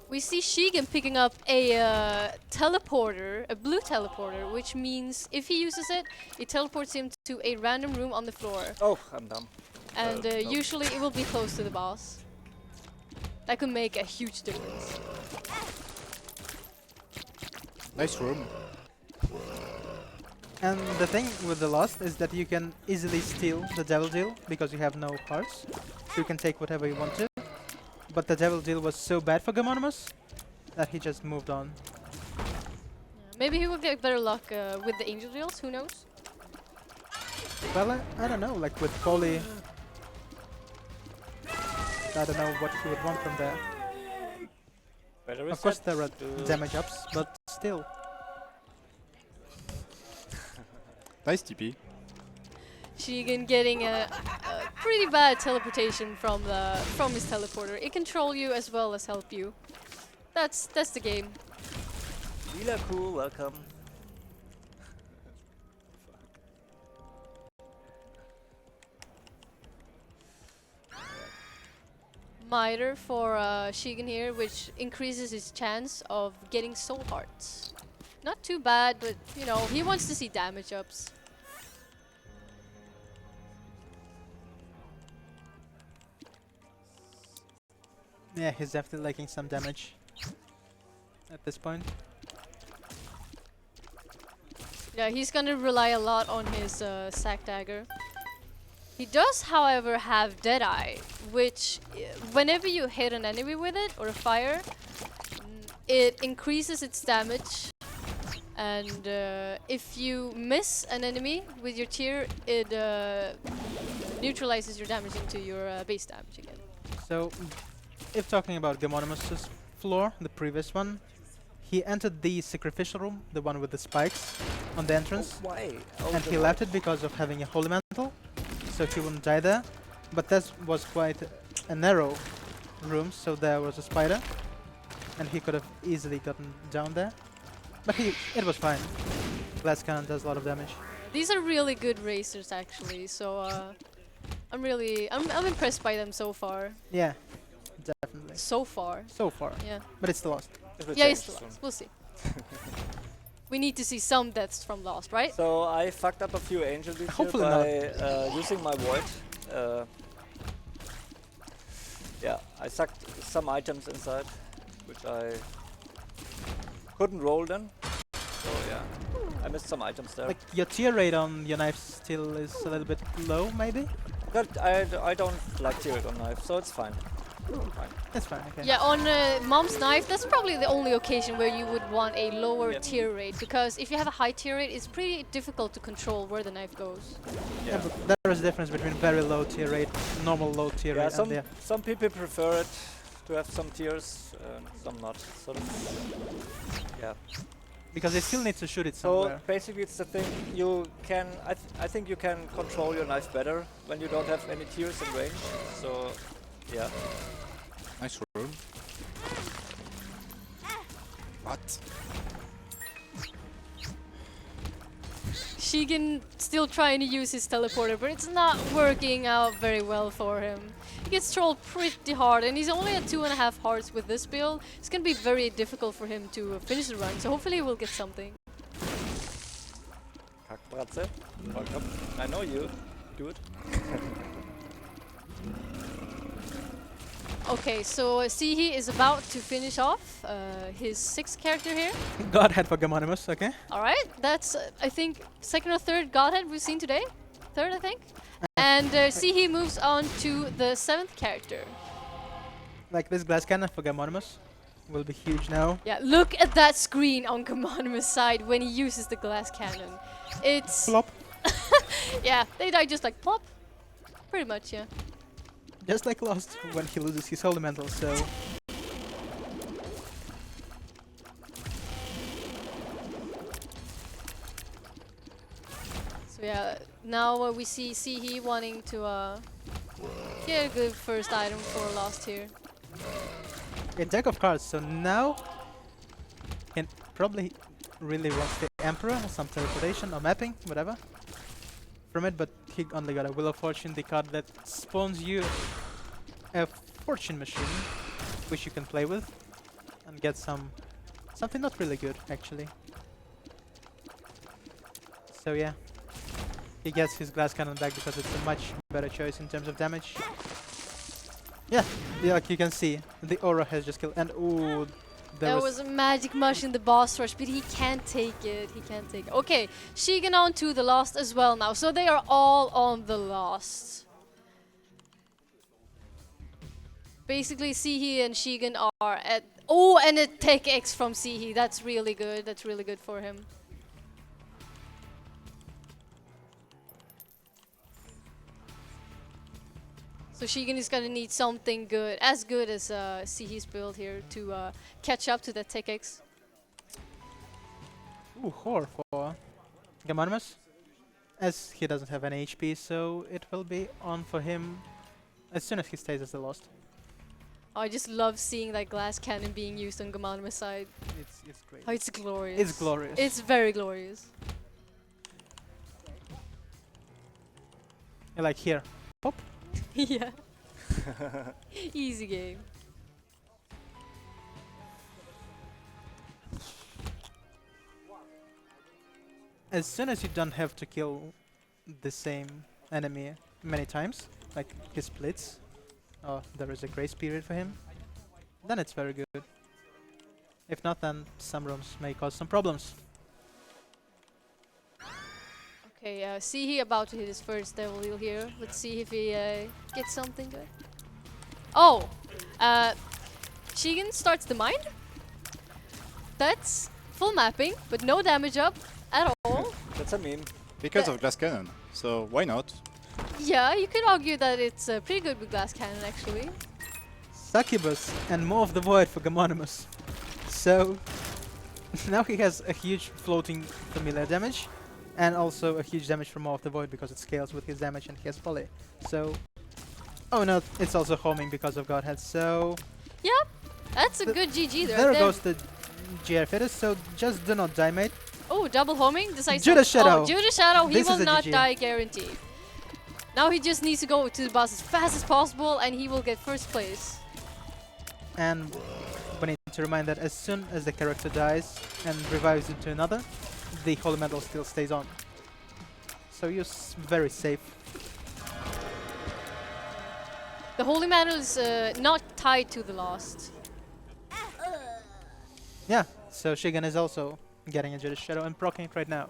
We see Ceehe picking up a teleporter, a blue teleporter, which means if he uses it, it teleports him to a random room on the floor. Oh, I'm dumb. And Nope. usually it will be close to the boss. That could make a huge difference. Nice room. And the thing with the Lost is that you can easily steal the Devil Deal because you have no hearts, so you can take whatever you want to. But the Devil Deal was so bad for Gamonymus that he just moved on. Yeah, maybe he will get better luck with the angel deals, who knows? Well, I don't know, like with Poly, I don't know what he would want from there. Battery Of course set. there are damage ups, but still. Nice TP. Ceehe getting a pretty bad teleportation from his teleporter. It control you as well as help you. That's the game. Lila cool, welcome. Miter for Ceehe here, which increases his chance of getting soul hearts. Not too bad, but you know, he wants to see damage ups. Yeah, he's definitely liking some damage at this point. Yeah, he's gonna rely a lot on his sack dagger. He does, however, have Deadeye, which whenever you hit an enemy with it or a fire, it increases its damage. And if you miss an enemy with your tier, it neutralizes your damage into your base damage again. So, if talking about Gamonymus's floor, the previous one, he entered the sacrificial room, the one with the spikes on the entrance, Why? and he left it because of having a holy mantle, so he wouldn't die there. But that was quite a narrow room, so there was a spider, and he could have easily gotten down there. But it was fine. Glass cannon does a lot of damage. These are really good racers, actually. So I'm impressed by them so far. Yeah, definitely. So far, So far, yeah. but it's the Lost. Yeah, it's Lost. We'll see. We need to see some deaths from Lost, right? So I fucked up a few angel deals here Hopefully by using my void. Yeah, I sucked some items inside, which I couldn't roll then. So yeah, I missed some items there. Like your tier rate on your knife still is a little bit low, maybe. But I don't like tier it on knife, so it's fine. Fine. That's fine. Okay. Yeah, on Mom's knife, that's probably the only occasion where you would want a lower Yep. tier rate, because if you have a high tier rate, it's pretty difficult to control where the knife goes. Yeah, but there is a difference between very low tier rate, normal low tier Yeah, rate, and some people prefer it to have some tiers, some not. So yeah. because they still need to shoot it So somewhere. basically, it's the thing you can. I think you can control your knife better when you don't have any tiers in range. So yeah. Nice room. What? Shigen still trying to use his teleporter, but it's not working out very well for him. He gets trolled pretty hard, and he's only at 2.5 hearts with this build. It's gonna be very difficult for him to finish the run, so hopefully he will get something. Kackbratze. Welcome. I know you. Do it. Okay, so Ceehe is about to finish off his 6th character here. Godhead for Gamonymus, okay. Alright, that's I think 2nd or 3rd Godhead we've seen today. 3rd, I think. And Ceehe moves on to the 7th character. Like this glass cannon for Gamonymus will be huge now. Yeah, look at that screen on Gamonymus' side when he uses the glass cannon. It's... Plop. Yeah, they die just like plop. Pretty much, yeah. Just like Lost when he loses his holy mantle, so... So yeah, now we see Ceehe wanting to get a good first item for Lost here. A deck of cards, so now... Can probably really wants the Emperor, some teleportation or mapping, whatever. From it, but he only got a Wheel of Fortune, the card that spawns you a fortune machine, which you can play with and get something not really good actually. So yeah, he gets his glass cannon back because it's a much better choice in terms of damage. Yeah, like you can see, the aura has just killed, and ooh, There was a magic mush in the boss rush, but he can't take it. He can't take it. Okay, Shigen on to the Lost as well now. So they are all on the Lost. Basically, Ceehe and Shigen are at... Oh, and a Tech X from Ceehe. That's really good. That's really good for him. So Shigen is gonna need something good, as good as Ceehe's build here, to catch up to that Tech X. Ooh, Whore for Gamonymus, as he doesn't have any HP, so it will be on for him as soon as he stays as the Lost. Oh, I just love seeing that glass cannon being used on Gamonymus' side. It's great. Oh, it's glorious. It's glorious. It's very glorious. Like here. Pop. Yeah. Easy game. As soon as you don't have to kill the same enemy many times, like he splits, or there is a grace period for him, then it's very good. If not, then some rooms may cause some problems. Okay, Ceehe about to hit his first devil deal here. Let's see if he gets something good. Oh! Shigen starts the mind. That's full mapping, but no damage up at all. That's a meme. Because of glass cannon, so why not? Yeah, you could argue that it's pretty good with glass cannon actually. Succubus and Maw of the Void for Gamonymus. So now he has a huge floating familiar damage, and also a huge damage from Maw of the Void because it scales with his damage and he has poly. So, oh no, it's also homing because of Godhead, so... Yep, that's a good GG there. There goes the GR Fetus, so just do not die, mate. Oh, double homing? Decides Judas Shadow. Oh, Judas Shadow, he This is will a not GG. die guaranteed. Now he just needs to go to the boss as fast as possible and he will get first place. And we need to remind that as soon as the character dies and revives into another, the Holy Medal still stays on. So you're very safe. The Holy Mantle is not tied to the Lost. Yeah, so Shigen is also getting a Judas Shadow and proccing it right now.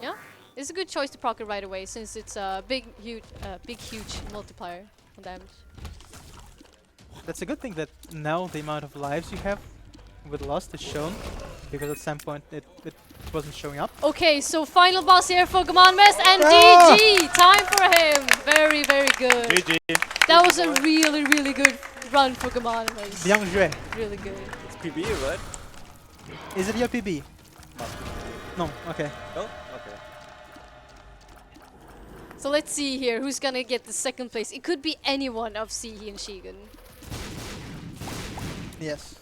Yeah, it's a good choice to proc it right away since it's a big, huge multiplier on damage. That's a good thing that now the amount of lives you have with Lost is shown, because at some point it wasn't showing up. Okay, so final boss here for Gamonymus and Ah! GG! Time for him! Very, very good. GG. That was a really, really good run for Gamonymus. Bien joué. Really good. It's PB, right? Is it your PB? No, okay. No? Okay. So let's see here who's gonna get the second place. It could be anyone of Ceehe and Shigen. Yes.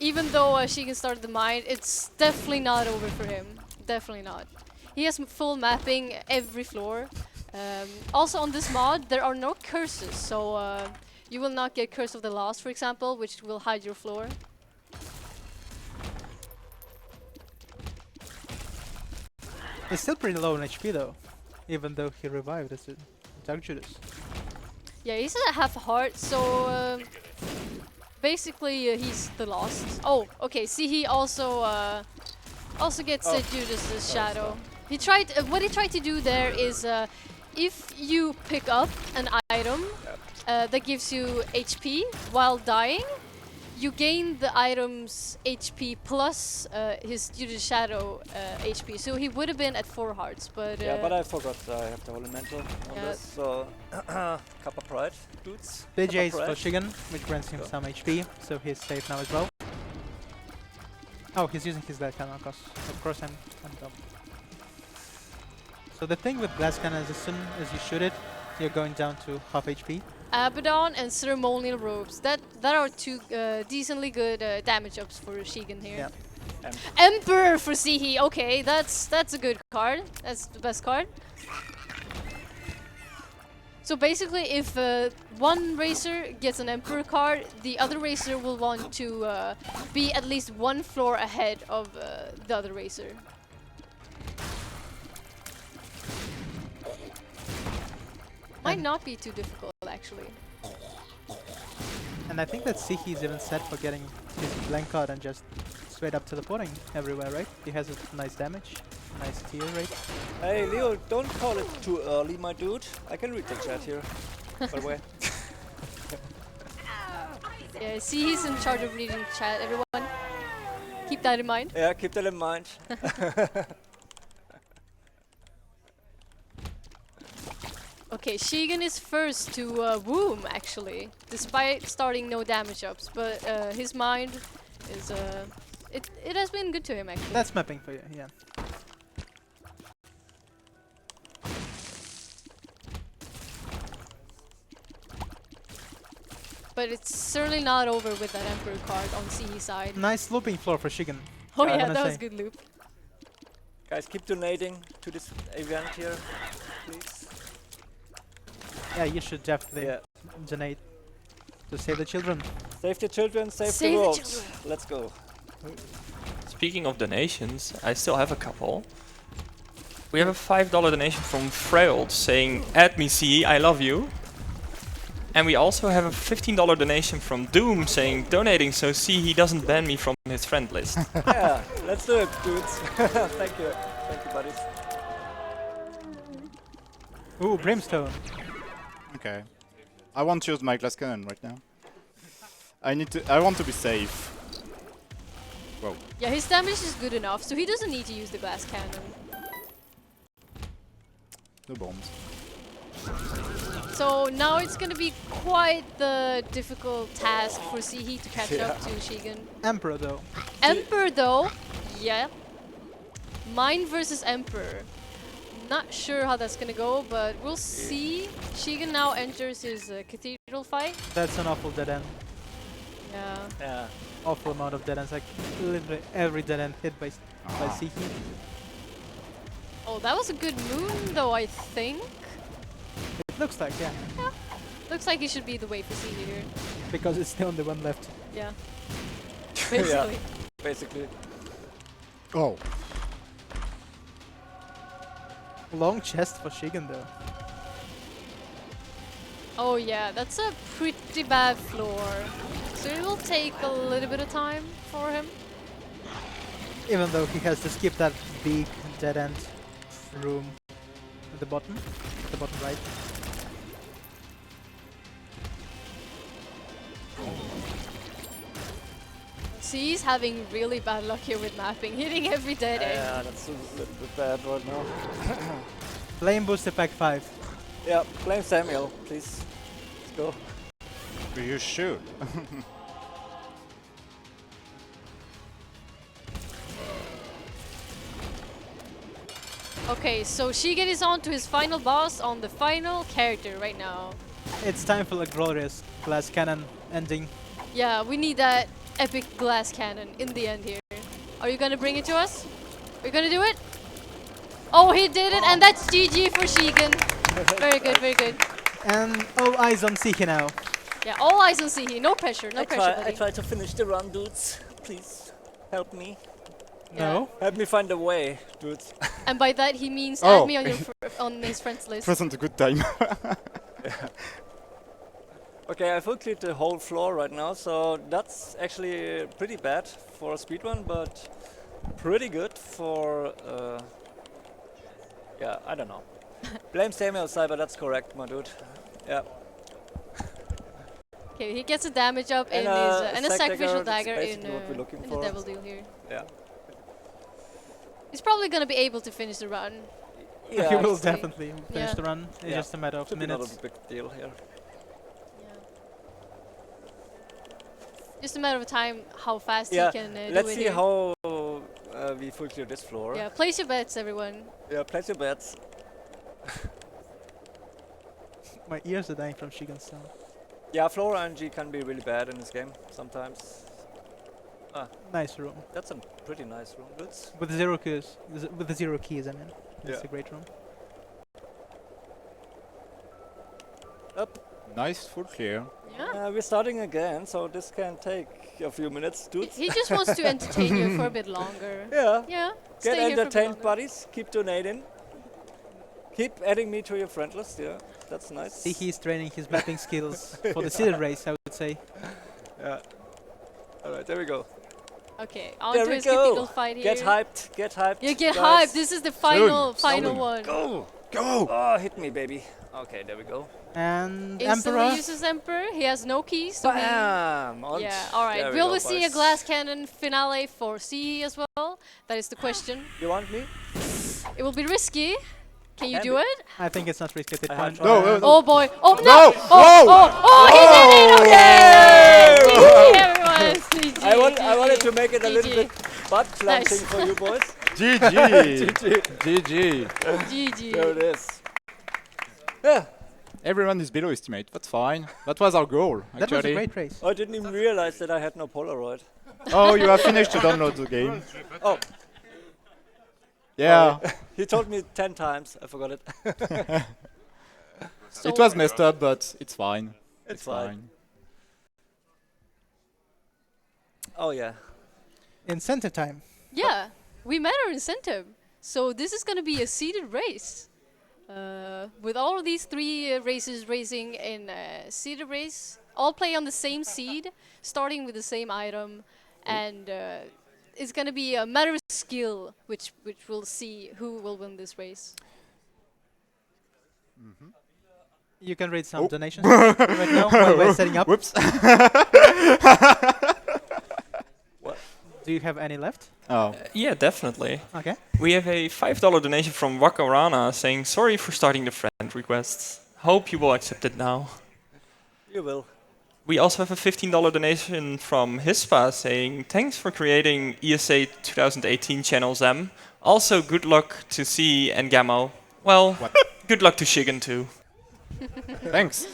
Even though Shigen started the mine, it's definitely not over for him. Definitely not. He has full mapping every floor. Also on this mod, there are no curses, so you will not get Curse of the Lost, for example, which will hide your floor. He's still pretty low on HP though, even though he revived as a Dark Judas. Yeah, he's at half a heart, so basically he's the Lost. Oh, okay. Ceehe also gets Judas's shadow. He tried. What he tried to do there is, if you pick up an item that gives you HP while dying, you gain the item's HP plus his Judas shadow HP. So he would have been at 4 hearts, but yeah, but I forgot I have the holy mantle on Yeah. this, so Kappa Pride, dudes. BJ is Kappa for Pride. Shigen, which grants him some HP, so he's safe now as well. Oh, he's using his glass cannon, of course I'm dumb. So the thing with glass cannon is as soon as you shoot it, you're going down to half HP. Abaddon and Ceremonial Robes. That are 2 decently good damage ups for Shigen here. Yeah. Emperor for Ceehe. Okay, that's a good card. That's the best card. So basically, if one racer gets an Emperor card, the other racer will want to be at least 1 floor ahead of the other racer. Might not be too difficult, actually. And I think that Ceehe is even set for getting his blank card and just straight up teleporting everywhere, right? He has a nice damage, nice tier rate. Hey Leo, don't call it too early, my dude. I can read the chat here, by the way. Yeah, Ceehe's in charge of reading chat, everyone. Keep that in mind. Yeah, keep that in mind. Okay, Shigen is first to Womb, actually, despite starting no damage ups, but his mind is, it has been good to him, actually. That's mapping for you, yeah. But it's certainly not over with that Emperor card on Ceehe's side. Nice looping floor for Shigen. Oh I yeah, wanna that was say. good loop. Guys, keep donating to this event here, please. Yeah, you should definitely Yeah. donate to save the children. Save the children, save Save the the world. children. Let's go. Speaking of donations, I still have a couple. We have a $5 donation from Freud saying, "Add me Ceehe, I love you." And we also have a $15 donation from Doom saying, "Donating so Ceehe doesn't ban me from his friend list." Yeah, let's do it, dudes. Thank you. Thank you, buddies. Ooh, Brimstone. Okay. I won't use my glass cannon right now. I want to be safe. Whoa. Yeah, his damage is good enough, so he doesn't need to use the glass cannon. No bombs. So now it's gonna be quite the difficult task for Ceehe to catch up to Shigen. Emperor though. Emperor though, yeah. Mine versus Emperor. Not sure how that's gonna go, but we'll see. Shigen now enters his cathedral fight. That's an awful dead end. Yeah. Yeah. Awful amount of dead ends, like literally every dead end hit by Ceehe. Oh, that was a good moon though, I think. It looks like, yeah. Looks like he should be the way for Ceehe here. Because it's the only one left. Yeah. Basically. Basically. Oh. Long chest for Shigen though. Oh yeah, that's a pretty bad floor. So it will take a little bit of time for him. Even though he has to skip that big dead end room at the bottom right. See, he's having really bad luck here with mapping, hitting every dead end. Yeah, that's a little bit bad right now. Flame booster pack 5. Yeah, blame Samuel, please. Let's go. You should. Okay, so Shigen is on to his final boss on the final character right now. It's time for a glorious glass cannon ending. Yeah, we need that epic glass cannon in the end here. Are you gonna bring it to us? Are you gonna do it? Oh, he did it, and that's GG for Ceehe. Very good, very good. And all eyes on Ceehe now. Yeah, all eyes on Ceehe. No pressure, no pressure, I buddy. try to finish the run, dudes. Please help me. No. Help me find a way, dudes. And by that he means Oh. add me on your on his friends list. Wasn't a good time. Okay, I full cleared the whole floor right now, so that's actually pretty bad for a speedrun, but pretty good for yeah, I don't know. Blame Samuel Cyber, that's correct, my dude. Yeah. Okay, he gets a damage up in And, his and a sack sacrificial dagger, dagger that's in, basically what we're looking in for. the devil deal here. Yeah. He's probably gonna be able to finish the run. Yeah, He will obviously. definitely finish Yeah. the run. It's Yeah. just a matter of should be not minutes. a big deal here. Yeah. Just a matter of time how fast Yeah, he can do let's it see here. how we full clear this floor. Yeah, place your bets, everyone. Yeah, place your bets. My ears are dying from Shigan sound. Yeah, floor RNG can be really bad in this game sometimes. Nice room. That's a pretty nice room, dudes. With zero keys. With the 0 keys, I mean. It's Yeah. a great room. Nice full clear. Yeah. We're starting again, so this can take a few minutes, dudes. He just wants to entertain you for a bit longer. Yeah. Yeah. Get stay here for a bit entertained, longer. buddies. Keep donating. Keep adding me to your friend list. Yeah, that's nice. Ceehe is training his mapping skills for the seeded race, I would say. Yeah. All right, there we go. Okay, on There to we his go. typical fight here. Get hyped. Get hyped. Yeah, get guys. hyped. This is the final Soon. one. Go. Go! Oh, hit me, baby. Okay, there we go. And Instantly Emperor. uses Emperor. He has no keys, so Bam! yeah. All right. There Will we go, see a boys. glass cannon finale for Ceehe as well? That is the question. You want me? It will be risky. Can you Can do be. it? I think it's not risky at this I point. have No, no, no. Oh boy! Oh no! No! Oh, he did it! Okay! GG, everyone! GG, I wanted to make it a little GG. bit butt clenching Nice. for you boys. GG! GG! GG. There it is. Yeah. Everyone is below estimate. That's fine. That was our goal, That was a actually. great race. I didn't even realize that I had no Polaroid. Oh, you have finished to download the game. Oh. Yeah. He told me 10 times. I forgot it. It was messed up, but it's fine. It's fine. Oh yeah. Incentive time. Yeah, we met our incentive. So this is going to be a seeded race. With all of these three races racing in a seeded race, all play on the same seed, starting with the same item, and it's going to be a matter of skill, which we'll see who will win this race. You can read some donations right now while we're setting up. Whoops. Do you have any left? Oh. Yeah, definitely. Okay. We have a $5 donation from Wakarana saying, sorry for starting the friend requests. Hope you will accept it now. You will. We also have a $15 donation from Hispa saying, thanks for creating ESA 2018 channel Zem. Also, good luck to Ceehe and Gamo. Well, good luck to Shigan too. Thanks.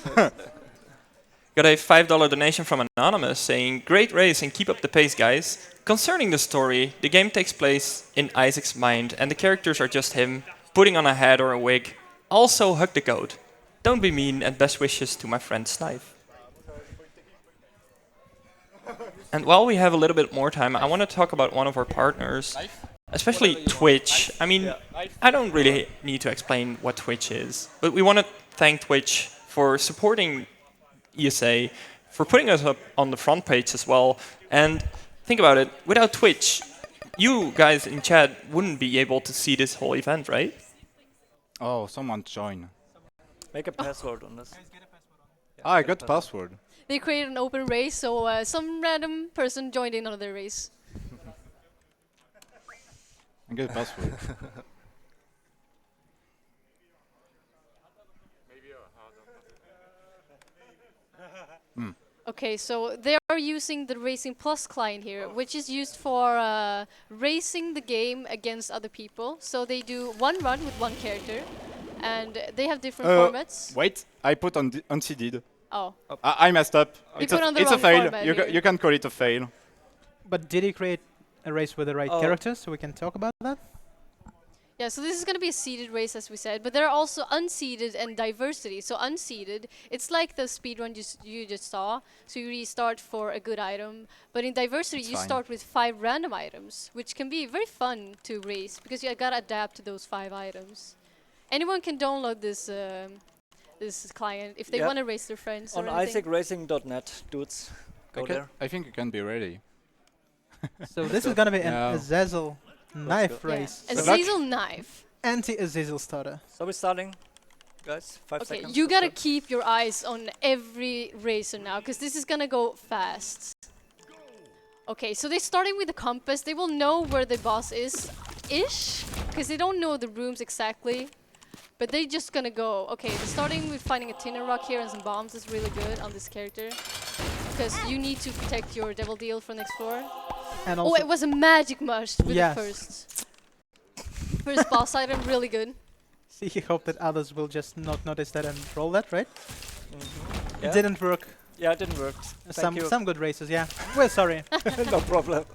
Got a $5 donation from Anonymous saying, great race and keep up the pace, guys. Concerning the story, the game takes place in Isaac's mind and the characters are just him, putting on a hat or a wig. Also, hug the goat. Don't be mean and best wishes to my friend Snipe. And while we have a little bit more time, I want to talk about one of our partners, especially Twitch. I mean, I don't really need to explain what Twitch is, but we want to thank Twitch for supporting ESA, for putting us up on the front page as well. And think about it, without Twitch, you guys in chat wouldn't be able to see this whole event, right? Oh, someone join. Make a password on this. Ah, I got password. They created an open race, so some random person joined in on the race. I got password. Okay, so they are using the Racing Plus client here, which is used for racing the game against other people. So they do one run with one character, and they have different formats. Wait, I put on Unseeded. Oh, I messed up. You It's put a, on the it's a wrong fail. format You, here. you can call it a fail. But did he create a race with the right Oh. characters so we can talk about that? Yeah, so this is going to be a seeded race, as we said, but there are also unseeded and diversity. So unseeded, it's like the speedrun you just saw. So you restart for a good item. But in diversity, It's you fine. start with 5 random items, which can be very fun to race because you gotta adapt to those 5 items. Anyone can download this this client if they Yep. want to race their friends On or anything. isaacricing.net, dudes. Go there. I think you can be ready. So this is gonna be an Yeah. Azazel knife go. Yeah, race. a Good luck. Azazel knife. Anti-Azazel starter. So we're starting, guys. 5 Okay, seconds. you to gotta start. keep your eyes on every racer now, because this is gonna go fast. Okay, so they're starting with the compass. They will know where the boss is-ish, because they don't know the rooms exactly. But they're just gonna go. Okay, they're starting with finding a tinner rock here and some bombs. Is really good on this character, because you need to protect your devil deal from next floor. And Oh, also it was a magic mush with Yes. the first boss item. Really good. see, he hoped that others will just not notice that and roll that, right? Yeah. It didn't work. Yeah, it didn't work. Thank you. Some good races, yeah. We're sorry. No problem.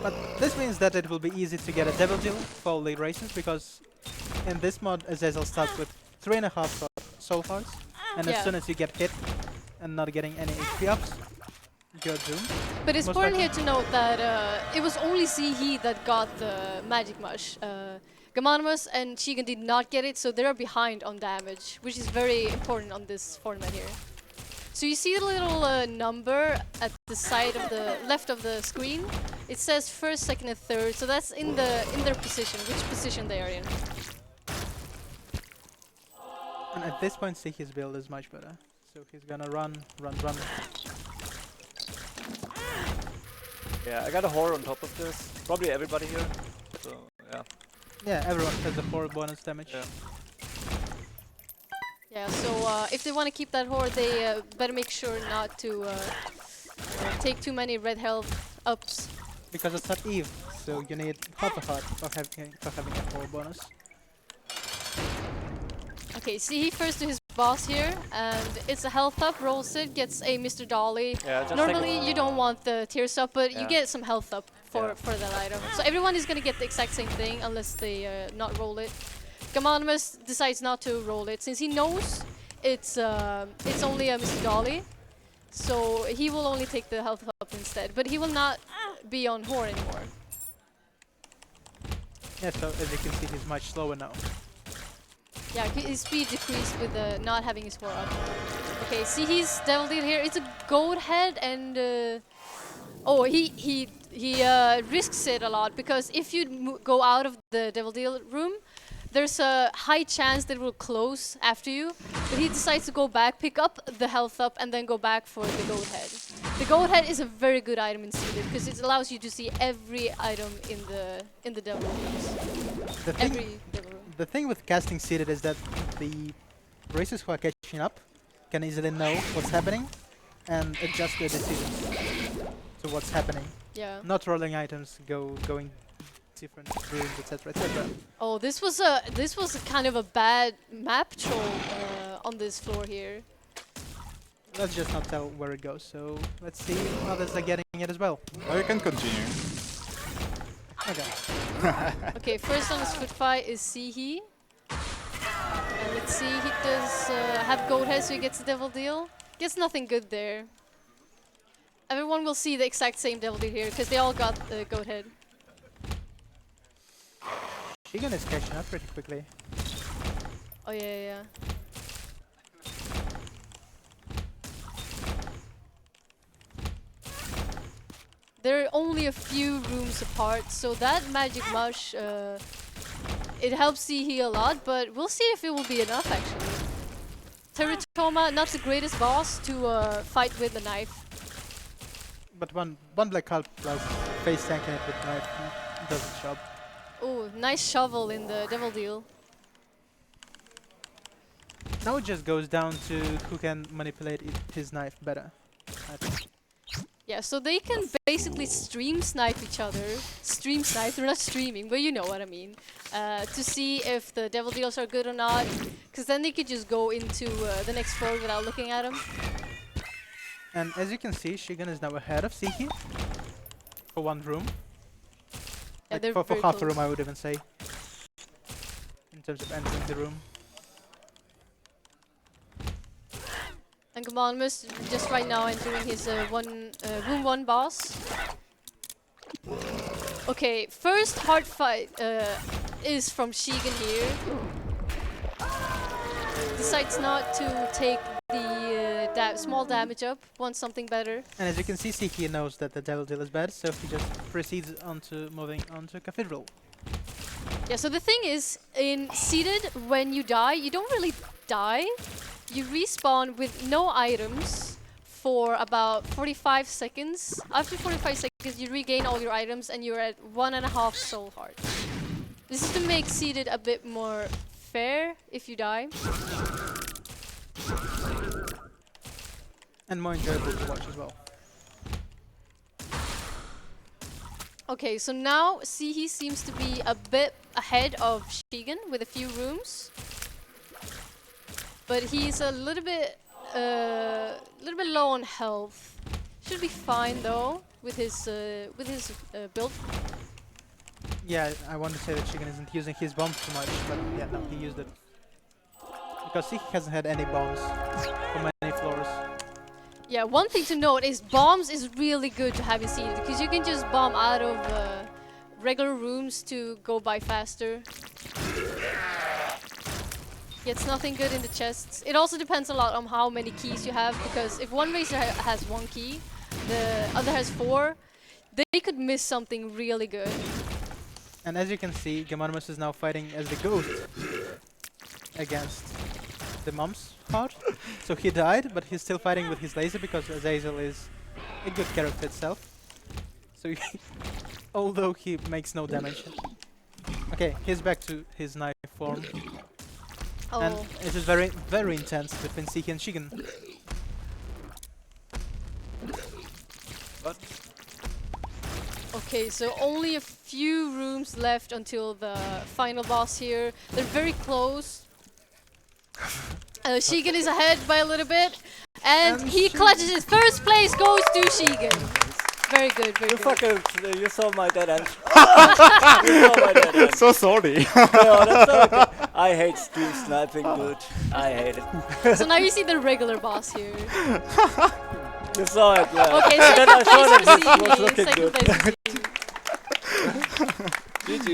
But this means that it will be easy to get a devil deal for all the races, because in this mod Azazel starts with 3.5 soul hearts, and Yeah. as soon as you get hit and not getting any HP ups, you're doomed. But it's Most important likely. here to note that it was only Ceehe that got the magic mush. Gamonimus and Shigan did not get it, so they're behind on damage, which is very important on this format here. So you see the little number at the side of the left of the screen. It says first, second, and third. So that's in their position, which position they are in. And at this point Ceehe's build is much better. So he's gonna run. Yeah, I got a horror on top of this. Probably everybody here. So yeah. Yeah, everyone has the 4 bonus damage. Yeah. Yeah, so if they want to keep that horde, they better make sure not to take too many red health ups. Because it's not Eve, so you need half a heart for having a 4 bonus. Okay, Ceehe first to his boss here, and it's a health up, rolls it, gets a Mr. Dolly. Yeah, just Normally you don't want the tears up, but you Yeah. get some health up for, Yeah. for that item. So everyone is gonna get the exact same thing unless they not roll it. Gamonymus decides not to roll it since he knows it's only a Mr. Dolly, so he will only take the health up instead. But he will not be on Horde anymore. Yeah, so as you can see he's much slower now. Yeah, his speed decreased with not having his 4 up. Okay, see his devil deal here. It's a goat head, and oh, he risks it a lot, because if you go out of the devil deal room, there's a high chance that it will close after you. But he decides to go back, pick up the health up, and then go back for the goat head. The goat head is a very good item in Seeded because it allows you to see every item in the devil rooms. The thing, Every devil room. the thing with casting Seeded is that the racers who are catching up can easily know what's happening and adjust their decisions to what's happening. Yeah. Not rolling items, going different rooms, etc., etc. Oh, this was a kind of a bad map troll on this floor here. Let's just not tell where it goes. So let's see if others are getting it as well. Oh, you can continue. Okay. Okay, first on his foot fight is Ceehe. And let's see, he does have goat head, so he gets the devil deal. Gets nothing good there. Everyone will see the exact same devil deal here because they all got the goat head. Shigan is catching up pretty quickly. Oh yeah. There are only a few rooms apart, so that magic mush, it helps Ceehe a lot, but we'll see if it will be enough actually. Teratoma, not the greatest boss to fight with the knife. But one black cult plus face tanking it with knife does the job. Oh, nice shovel in the devil deal. Now it just goes down to who can manipulate his knife better, I think. Yeah, so they can basically stream snipe each other. Stream snipe, they're not streaming, but you know what I mean. To see if the devil deals are good or not. Because then they could just go into the next floor without looking at them. And as you can see, Shigan is now ahead of Ceehe for one room. Yeah, Like they're for very half a close. room, I would even say. terms of entering the room. And Gamonymus just right now entering his room 1 boss. Okay, first hard fight is from Ceehe here. Decides not to take the small damage up, wants something better. And as you can see, Ceehe knows that the Devil Deal is bad, so he just proceeds onto moving onto Cathedral. Yeah, so the thing is, in Seated, when you die, you don't really die. You respawn with no items for about 45 seconds. After 45 seconds, you regain all your items and you're at 1.5 soul heart. This is to make Seated a bit more fair if you die. And more enjoyable to watch as well. Okay, so now Ceehe seems to be a bit ahead of Ceehe with a few rooms. But he's a little bit low on health. Should be fine though with his build. Yeah, I want to say that Ceehe isn't using his bombs too much, but yeah, no, he used it. Because Ceehe hasn't had any bombs for many floors. Yeah, one thing to note is bombs is really good to have in Seated because you can just bomb out of regular rooms to go by faster. Gets nothing good in the chests. It also depends a lot on how many keys you have, because if one racer has 1 key, the other has 4, they could miss something really good. And as you can see, Gamonymus is now fighting as the ghost against the mom's heart. So he died, but he's still fighting with his laser because Azazel is a good character itself. So although he makes no damage. Okay, he's back to his knife form. Oh. And it is very, very intense between Ceehe and Ceehe. What? Okay, so only a few rooms left until the final boss here. They're very close. Ceehe is ahead by a little bit. And he clutches his first place, goes to Ceehe. Very good, very You good. fucking, you saw my dead end. You saw my dead end. So sorry. No, that's not okay. I hate stream sniping, dude. I hate it. So now you see the regular boss here. You saw it, yeah. Okay, And then I second saw that place this was for looking Ceehe. good. Second place for Ceehe. GG.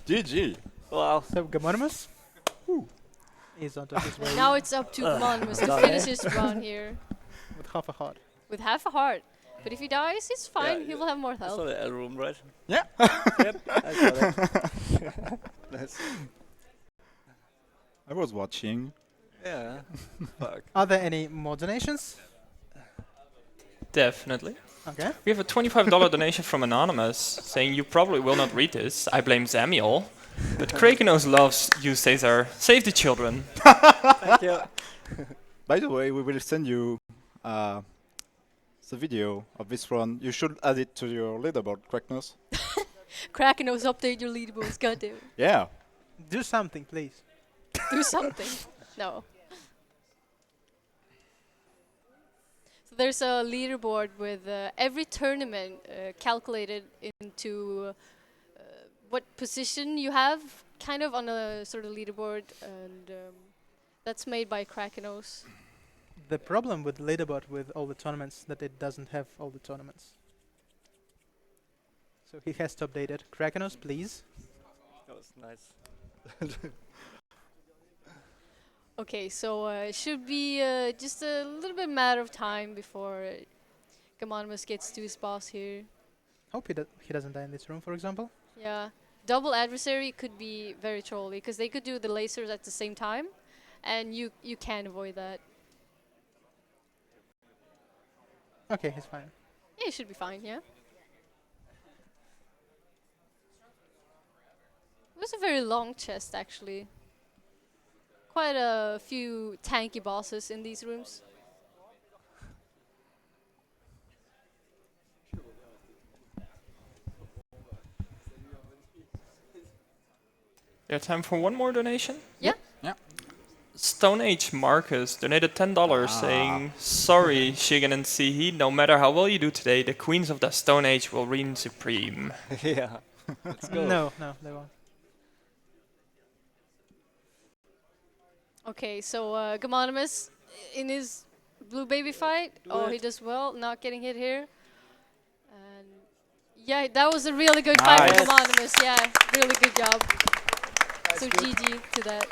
GG. Wow. So Gamonymus is onto his way Now it's up to Malmö to Done. finish his run here. with half a heart. With half a heart. But if he dies, it's fine. Yeah, he will have more I saw health. the L room, right? Yeah. Yep, I saw that. Nice. I was watching. Yeah. Fuck. Are there any more donations? Definitely. Okay. We have a $25 donation from Anonymous saying, "You probably will not read this. I blame Zamiel. But Krakenos loves you, Caesar. Save the children." Thank you. By the way, we will send you the video of this run. You should add it to your leaderboard, Krakenos. Krakenos, update your leaderboards. Goddamn. Yeah. Do something, please. Do something. No. So there's a leaderboard with every tournament calculated into what position you have, kind of on a sort of leaderboard, and that's made by Krakenos. The problem with leaderboard with all the tournaments that it doesn't have all the tournaments. So he has to update it. Krakenos, please. That was nice. Okay, so it should be just a little bit matter of time before Gamonymus gets to his boss here. Hope he doesn't die in this room, for example. Yeah, double adversary could be very trolly because they could do the lasers at the same time, and you can't avoid that. Okay, he's fine. Yeah, it should be fine. Yeah. It was a very long chest actually. Quite a few tanky bosses in these rooms. Yeah, time for one more donation? Yeah. Yeah. Stone Age Marcus donated $10 saying, "Sorry, Ceehe and Ceehe, no matter how well you do today, the queens of the Stone Age will reign supreme." Yeah. Let's go. No, they won't. Okay, so Gamonymous in his blue baby fight. Oh, he does well, not getting hit here. And yeah, that was a really good fight Nice. for Gamonymous. Yeah, really good job. So good. GG to that.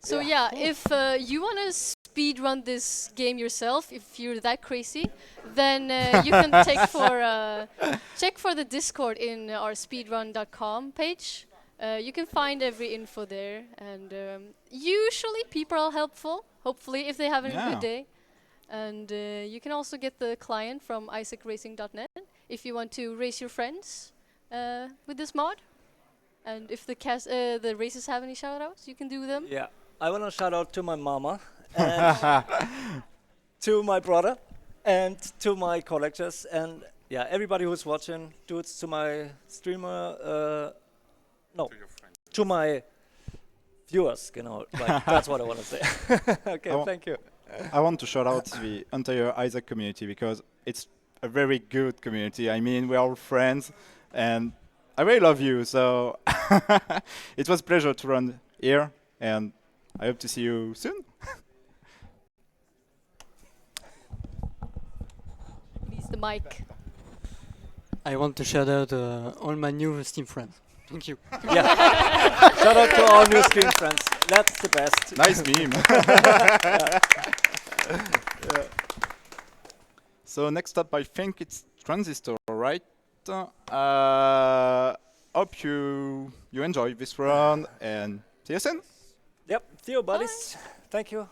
So yeah, if you want to speed run this game yourself, if you're that crazy, then you can check for the Discord in our speedrun.com page. You can find every info there, and usually people are helpful. Hopefully, if they have a good day, and you can also get the client from isaacracing.net if you want to race your friends with this mod. And if the races have any shoutouts, you can do them. Yeah, I want to shout out to my mama and to my brother and to my collectors and yeah, everybody who's watching. Dudes, to my streamer, no, to my viewers, like, that's what I want to say. Okay, thank you. I want to shout out the entire Isaac community because it's a very good community. I mean, we're all friends, and I really love you. So it was a pleasure to run here, and I hope to see you soon. Please, the mic. I want to shout out all my new Steam friends. Thank you. Yeah, shout out to all new stream friends. That's the best. Nice meme. Yeah. So next up, I think it's Transistor, right? Hope you enjoy this run and see you soon. Yep, see you buddies. Thank you.